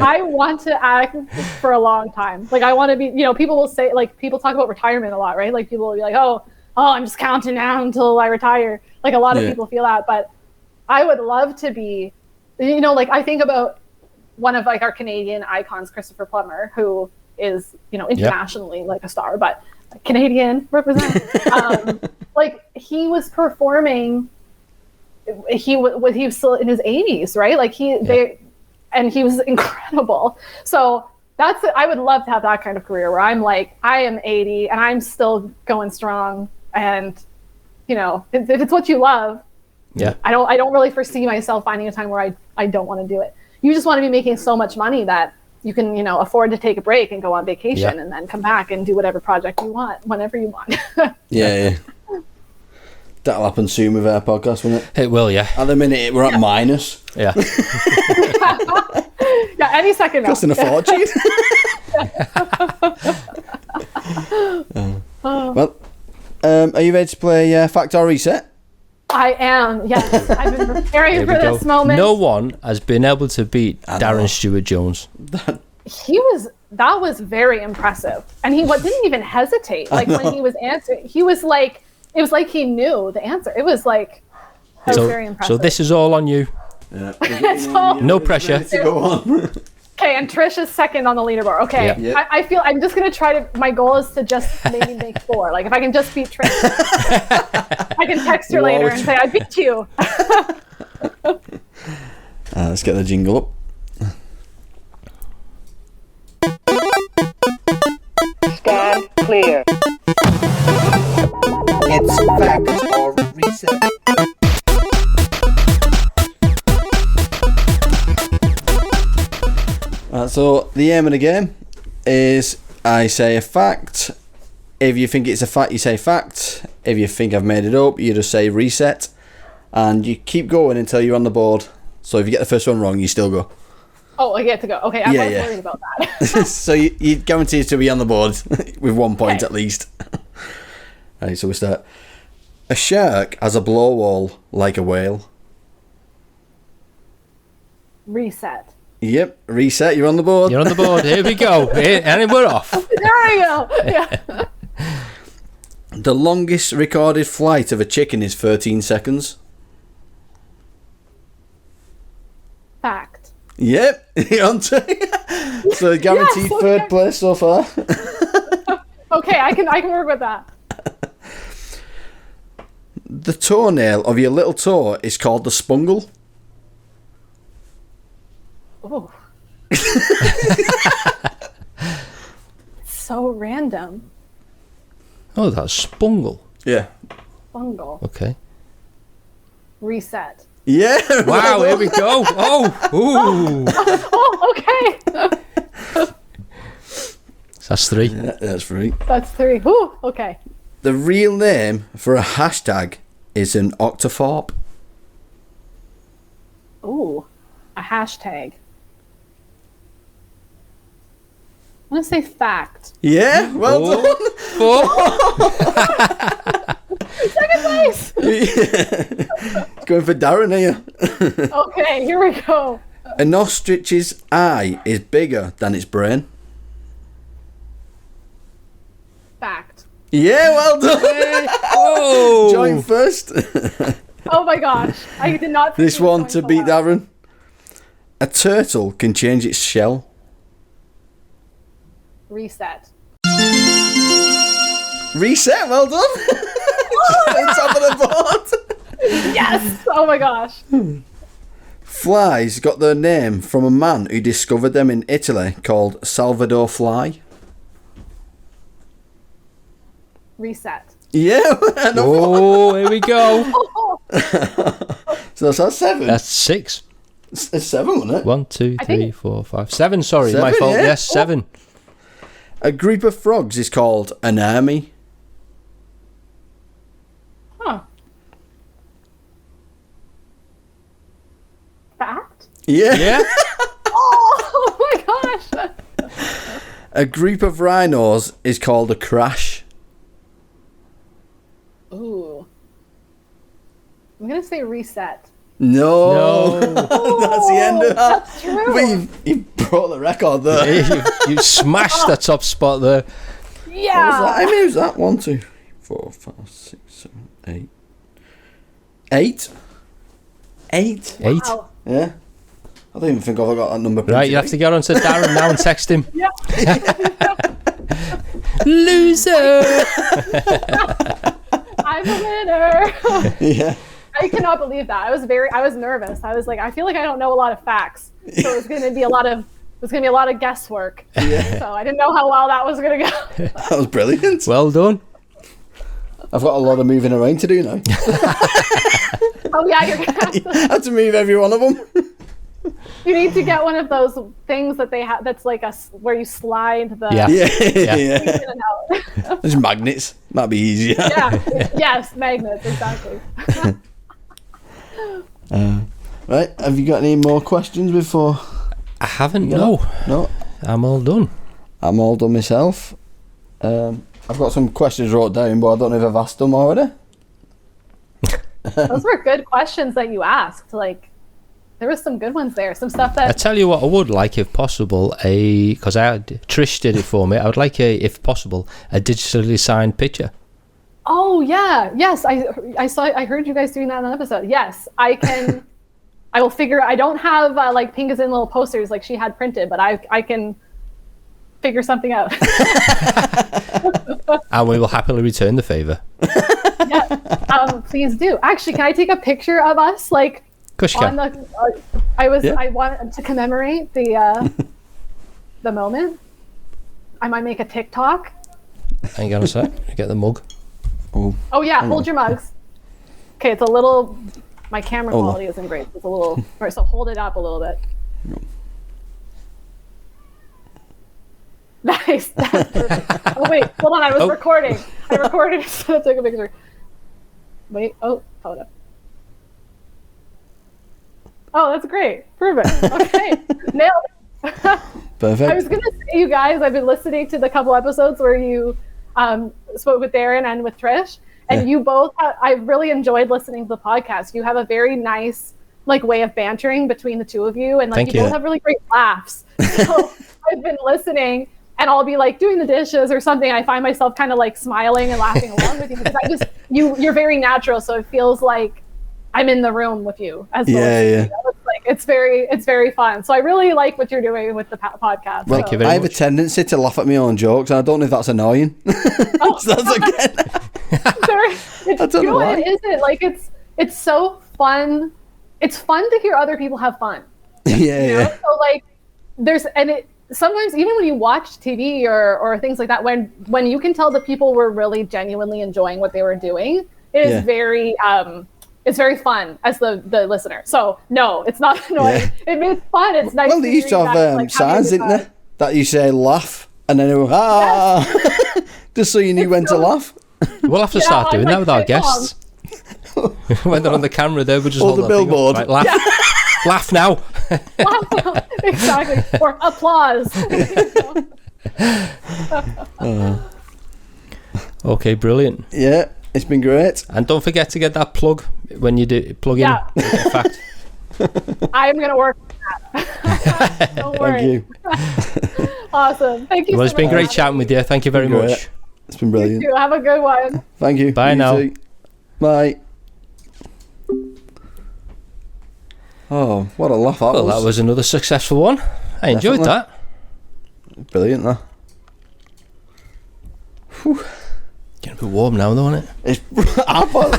I want to act for a long time. Like I want to be, people will say, like, people talk about retirement a lot, right? Like people will be like, oh, I'm just counting down until I retire. Like a lot of people feel that, but I would love to be, like I think about one of like our Canadian icons, Christopher Plummer, who is, internationally like a star, but Canadian represent. Like he was performing, he was still in his 80s, right? Like and he was incredible. So I would love to have that kind of career where I'm like, I am 80 and I'm still going strong. And, if it's what you love, I don't really foresee myself finding a time where I don't want to do it. You just want to be making so much money that you can, afford to take a break and go on vacation and then come back and do whatever project you want, whenever you want. Yeah. That'll happen soon with our podcast, won't it? It will, yeah. At the minute, we're at minus. Yeah. Yeah, any second now. Costing a fortune. Well, are you ready to play Fact or Reset? I am. Yes, I've been preparing Here for we go. this moment. No one has been able to beat I know. Darren Stewart Jones. That was very impressive, and he didn't even hesitate. Like when he was answering, he was like, it was like he knew the answer. It was like, that was very impressive. So this is all on you. Yeah. So- No pressure. To go on. Okay, and Trish is second on the leaderboard. Okay, Yep. Yep. I feel I'm just gonna try to. My goal is to just maybe make 4. Like if I can just beat Trish, I can text her later and say I beat you. Let's get the jingle up. Stand clear. It's fact or reset. So the aim of the game is I say a fact. If you think it's a fact, you say fact. If you think I've made it up, you just say reset. And you keep going until you're on the board. So if you get the first one wrong, you still go. Oh, I get to go. Okay, I'm Yeah, not yeah. worried about that. So you guaranteed to be on the board with 1 point Okay. at least. Right, so we start. A shark has a blowhole like a whale. Reset. Yep, reset, you're on the board. You're on the board. Here we go. And we're off. There we go. Yeah. The longest recorded flight of a chicken is 13 seconds. Fact. Yep, you're on to So guaranteed Yes, okay. third place so far. Okay, I can work with that. The toenail of your little toe is called the spungle. Oh. So random. Oh, that's Spungle. Yeah. Bungle. Okay. Yeah. Reset. Wow, here we go. Oh, ooh. Oh, okay. That's 3. Yeah, that's free. That's 3. Ooh, okay. The real name for a hashtag is an octothorpe. Ooh, a hashtag. I'm gonna say fact. Yeah, well done. 4. Second place. Going for Darren here. Okay, here we go. An ostrich's eye is bigger than its brain. Fact. Yeah, well done. Oh. Join first. Oh my gosh, I did not. think This he was one going to so beat well. Darren. A turtle can change its shell. Reset. Reset, well done. On top of the board. Yes. Oh my gosh. Flies got their name from a man who discovered them in Italy called Salvador Fly. Reset. Yeah, Oh, here we go. so that's 7. That's 6. It's 7, wasn't it? 1, 2, I 3, think- 4, 5, 7. Sorry, my 7, fault. yeah. Yes, 7. A group of frogs is called an army. Huh. Fact. Yeah. Yeah. Oh my gosh. A group of rhinos is called a crash. Ooh. I'm gonna say reset. No. No. That's the end of that. That's true. But you broke the record there. you smashed the top spot there. What was that? Yeah. How many was that? 1, 2, 3, 4, 5, 6, 7, 8. 8? 8? 8. Wow. Yeah. I don't even think I've got that number. Right, you have to get on to Darren now and text him. Yeah. Loser. I'm a winner. Yeah. I cannot believe that. I was nervous. I was like, I feel like I don't know a lot of facts. So it was gonna be a lot of guesswork. Yeah. So I didn't know how well that was gonna go. That was brilliant. Well done. I've got a lot of moving around to do now. Oh yeah, you're gonna have to, I have to move every one of them. you need to get one of those things that they have that's like where you slide the Yeah. Yeah. Yeah. in and out. There's magnets. That'd be easier. Yeah. Yes, magnets, exactly. Right. Have you got any more questions before? I haven't. No. No. I'm all done. I'm all done myself. I've got some questions wrote down, but I don't know if I've asked them already. Those were good questions that you asked. Like, there was some good ones there. Some stuff I that. tell you what, I would like, if possible, because Trish did it for me. I would like if possible, a digitally signed picture. Oh yeah, yes. I saw. I heard you guys doing that in an episode. Yes, I can. I will figure. I don't have like Pink is in little posters like she had printed, but I can figure something out. And we will happily return the favour. Yeah, please do. Actually, can I take a picture of us like? Of course you On can. the, I wanted to commemorate the moment. I might make a TikTok. Hang on a sec. Get the mug. Oh yeah, hold your mugs. Okay, it's a little. My camera Hold on. quality isn't great. It's a little. All right, so hold it up a little bit. Nice. That's perfect. Oh wait, hold on. I was recording. I recorded, so I took a picture. Wait. Oh, hold up. Oh, that's great. Perfect. Okay, nailed it. Perfect. I was gonna say, you guys, I've been listening to the couple episodes where you spoke with Darren and with Trish, and you both. I've really enjoyed listening to the podcast. You have a very nice way of bantering between the two of you, and Thank you you. both have really great laughs. So I've been listening, and I'll be doing the dishes or something. I find myself kind of smiling and laughing along with you because you're very natural, so it feels like I'm in the room with you as well. Yeah. It's very fun. So I really like what you're doing with the podcast. Thank you very I have much. a tendency to laugh at my own jokes, and I don't know if that's annoying. Oh. So that's again. I don't know why. It isn't. It's so fun. It's fun to hear other people have fun. Yeah. So sometimes even when you watch TV or things like that, when you can tell the people were really genuinely enjoying what they were doing, it is very it's very fun as the listener. So no, it's not annoying. Yeah. It's fun. It's nice. Well, they used to have signs, didn't they? That you say laugh, and then it will just so you knew when to laugh. We'll have to start doing that with our sitcoms. guests. When they're on the camera, they would just Or hold the their finger up, billboard. like, laugh, laugh now. Exactly. Or applause. Okay, brilliant. Yeah, it's been great. And don't forget to get that plug when you do plug in. Yeah. In fact, I'm gonna work on that. Don't worry. Thank you. Awesome. Thank you. well, so it's been much. great chatting with you. Thank you very Great. much. It's been brilliant. You too. Have a good one. Thank you. Bye You now. too. Bye. Oh, what a laugh that Well, was. that was another successful one. I enjoyed Definitely. that. Brilliant, that. Getting a bit warm now, though, isn't it? I felt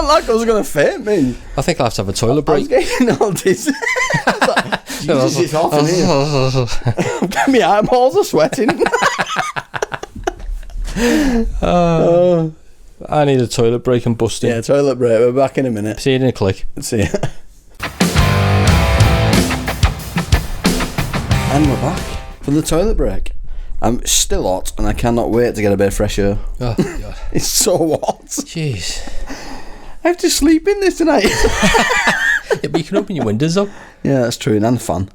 like I was gonna faint, me. I think I'll have to have a toilet I was break. getting all dizzy. Jesus, it's hot in here. My eyeballs are sweating. I need a toilet break and busting. Yeah, toilet break. We're back in a minute. See you in a click. See ya. And we're back from the toilet break. I'm still hot, and I cannot wait to get a bit of fresh air. Oh, God. It's so hot. Jeez. I have to sleep in this tonight. Yeah, but you can open your windows, though. Yeah, that's true, and fan.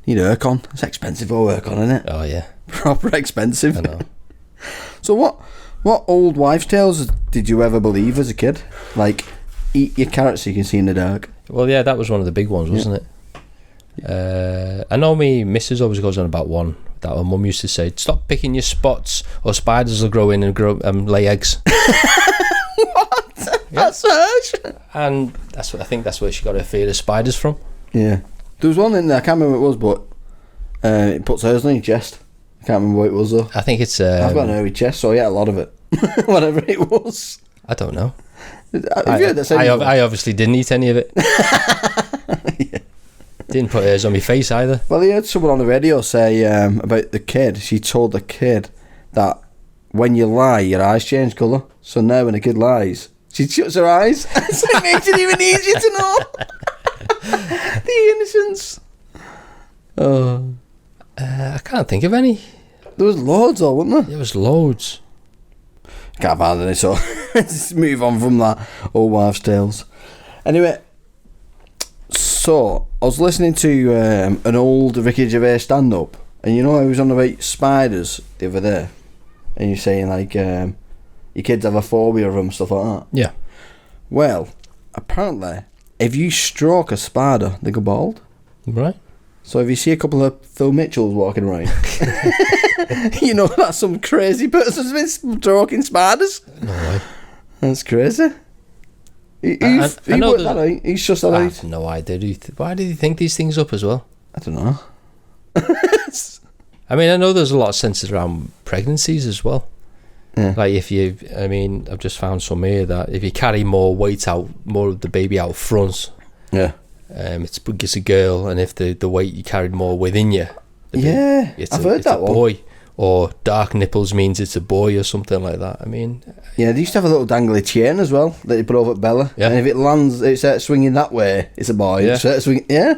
Need aircon. It's expensive for aircon, isn't it? Oh, yeah. Proper expensive. I know. So what old wives' tales did you ever believe as a kid? Like, eat your carrots so you can see in the dark. Well, yeah, that was one of the big ones, wasn't it? I know me missus always goes on about one that her mum used to say, stop picking your spots or spiders will grow in and lay eggs. What? That's hers? And I think that's where she got her fear of spiders from. Yeah. There was one in there, I can't remember what it was, but it puts hers on your chest. I can't remember what it was though. I think it's I've got an hairy chest, so yeah, a lot of it. Whatever it was. I don't know. Have you heard that saying before? I obviously didn't eat any of it. Yeah. Didn't put hers on my face either. Well, he heard someone on the radio say about the kid. She told the kid that when you lie, your eyes change colour. So now when a kid lies, she shuts her eyes. So it makes it even easier to know. The innocence. Oh. I can't think of any. There was loads though, wasn't there? There was loads. Can't find any, so let's move on from that. Old wives' tales. Anyway, so I was listening to an old Ricky Gervais stand-up, and you know I was on about spiders the other day, and you're saying like your kids have a phobia of them, stuff like that. Yeah. Well, apparently, if you stroke a spider, they go bald. Right. So if you see a couple of Phil Mitchells walking around, you know that some crazy person's been stroking spiders. No way. That's crazy. He know worked that out. He's just that I out. have no idea. Why did he think these things up as well? I don't know. I mean, I know there's a lot of senses around pregnancies as well. Yeah. Like I've just found some here that if you carry more weight out, more of the baby out front, Yeah. it's a girl, and if the weight you carried more within you, Yeah, I've heard that a one. boy. Or dark nipples means it's a boy or something like that. I mean, Yeah, they used to have a little dangly chain as well that you put over Bella. Yeah. And if it lands, it starts swinging that way, it's a boy. Yeah. It starts swinging, yeah.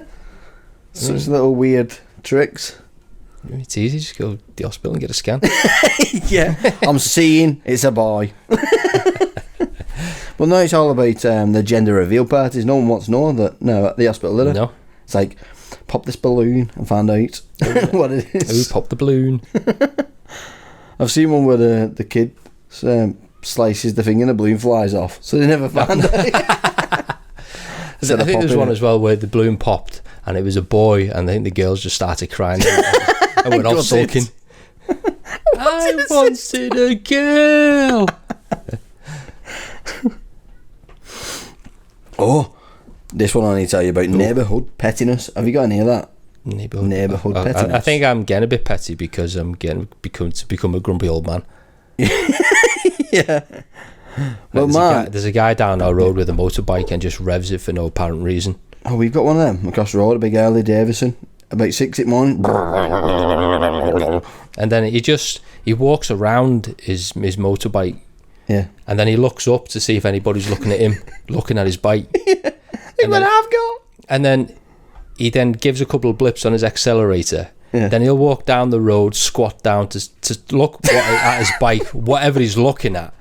Such little weird tricks. it's easy. Just go to the hospital and get a scan. Yeah, I'm seeing it's a boy. Well, no, it's all about the gender reveal parties. No one wants to know that. No, at the hospital, did it? No. It's like, pop this balloon and find out what it is. Who popped the balloon? I've seen one where the kid slices the thing and the balloon flies off, so they never find out. I think there's one as well where the balloon popped and it was a boy, and I think the girls just started crying and went off sulking. I wanted a girl. Oh, this one I need to tell you about neighbourhood pettiness. Have you got any of that? Neighbourhood pettiness. I think I'm getting a bit petty because I'm become a grumpy old man. Yeah. Well, there's a guy down our road with a motorbike and just revs it for no apparent reason. Oh, we've got one of them across the road, a big Harley Davidson, about 6 in the morning. And then he walks around his motorbike. Yeah. And then he looks up to see if anybody's looking at him, looking at his bike. And then he gives a couple of blips on his accelerator. Yeah. Then he'll walk down the road, squat down to look at his bike, whatever he's looking at.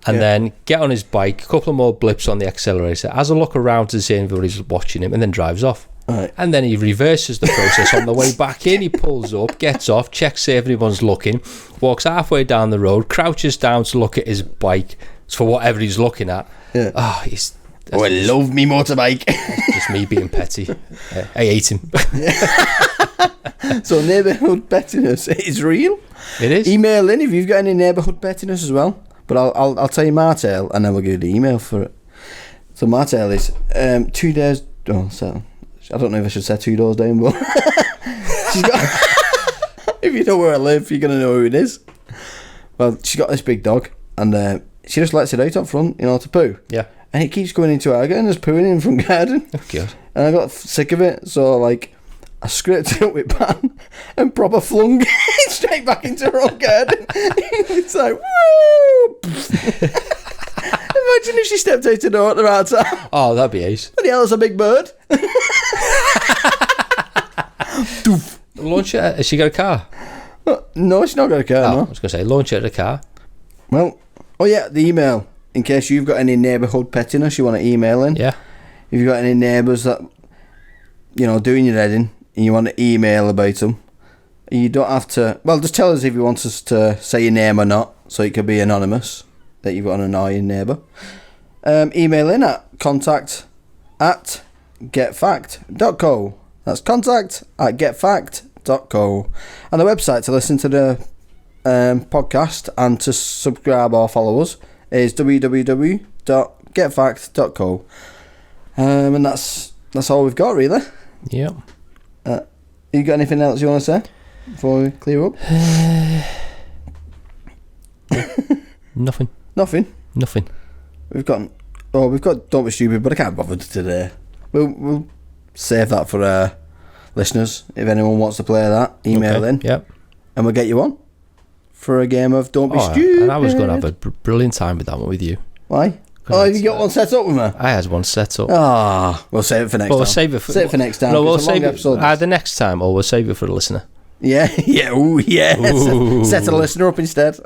And then get on his bike, a couple of more blips on the accelerator, has a look around to see if anybody's watching him, and then drives off. Right. And then he reverses the process on the way back in. He pulls up, gets off, checks if everyone's looking, walks halfway down the road, crouches down to look at his bike for whatever he's looking at. Yeah. I love me motorbike. Just me being petty. I hate him. So neighbourhood pettiness is real. It is. Email in if you've got any neighbourhood pettiness as well. But I'll tell you my tale, and then we'll give you the email for it. So my tale is 2 days. Oh, so I don't know if I should say 2 doors down, but she's got. If you know where I live, you're gonna know who it is. Well, she got this big dog, and she just lets it out up front, to poo. Yeah. And it keeps going into our garden, just pooing in from garden. Oh, God. And I got sick of it, so I scraped it up with pan and proper flung it straight back into her own garden. It's like, woo! Imagine if she stepped out the door at the right time. Oh, that'd be ace. What the hell is a big bird? Launch it. Has she got a car? No, she's not got a car, I no. was going to say, launch it at a car. Well, the email. In case you've got any neighbourhood pettiness you want to email in. Yeah. If you've got any neighbours that, doing your heading and you want to email about them, you don't have to... Well, just tell us if you want us to say your name or not, so it could be anonymous, that you've got an annoying neighbour. Email in at contact@getfact.co. That's contact@getfact.co. And the website to listen to the podcast and to subscribe or follow us is www.getfact.co. And that's all we've got, really. Yeah. You got anything else you want to say before we clear up? Nothing. Nothing. We've got Don't Be Stupid, but I can't bother today. We'll save that for our listeners. If anyone wants to play that, email in. Yep. And we'll get you on for a game of Don't Be Stupid. And I was going to have a brilliant time with that one with you. Why? Have you got one set up with me? I had one set up. We'll save it for next time. We'll save it for next time. No, we'll it's a long save it episode. either next time or we'll save it for the listener. Yeah. Ooh, yeah. Ooh. Set the listener up instead.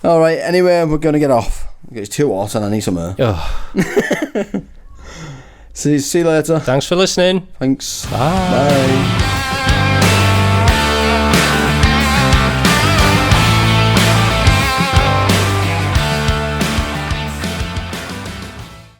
All right. Anyway, we're going to get off. It's too hot and I need some air. Oh. See you later. Thanks for listening. Thanks. Bye. Bye.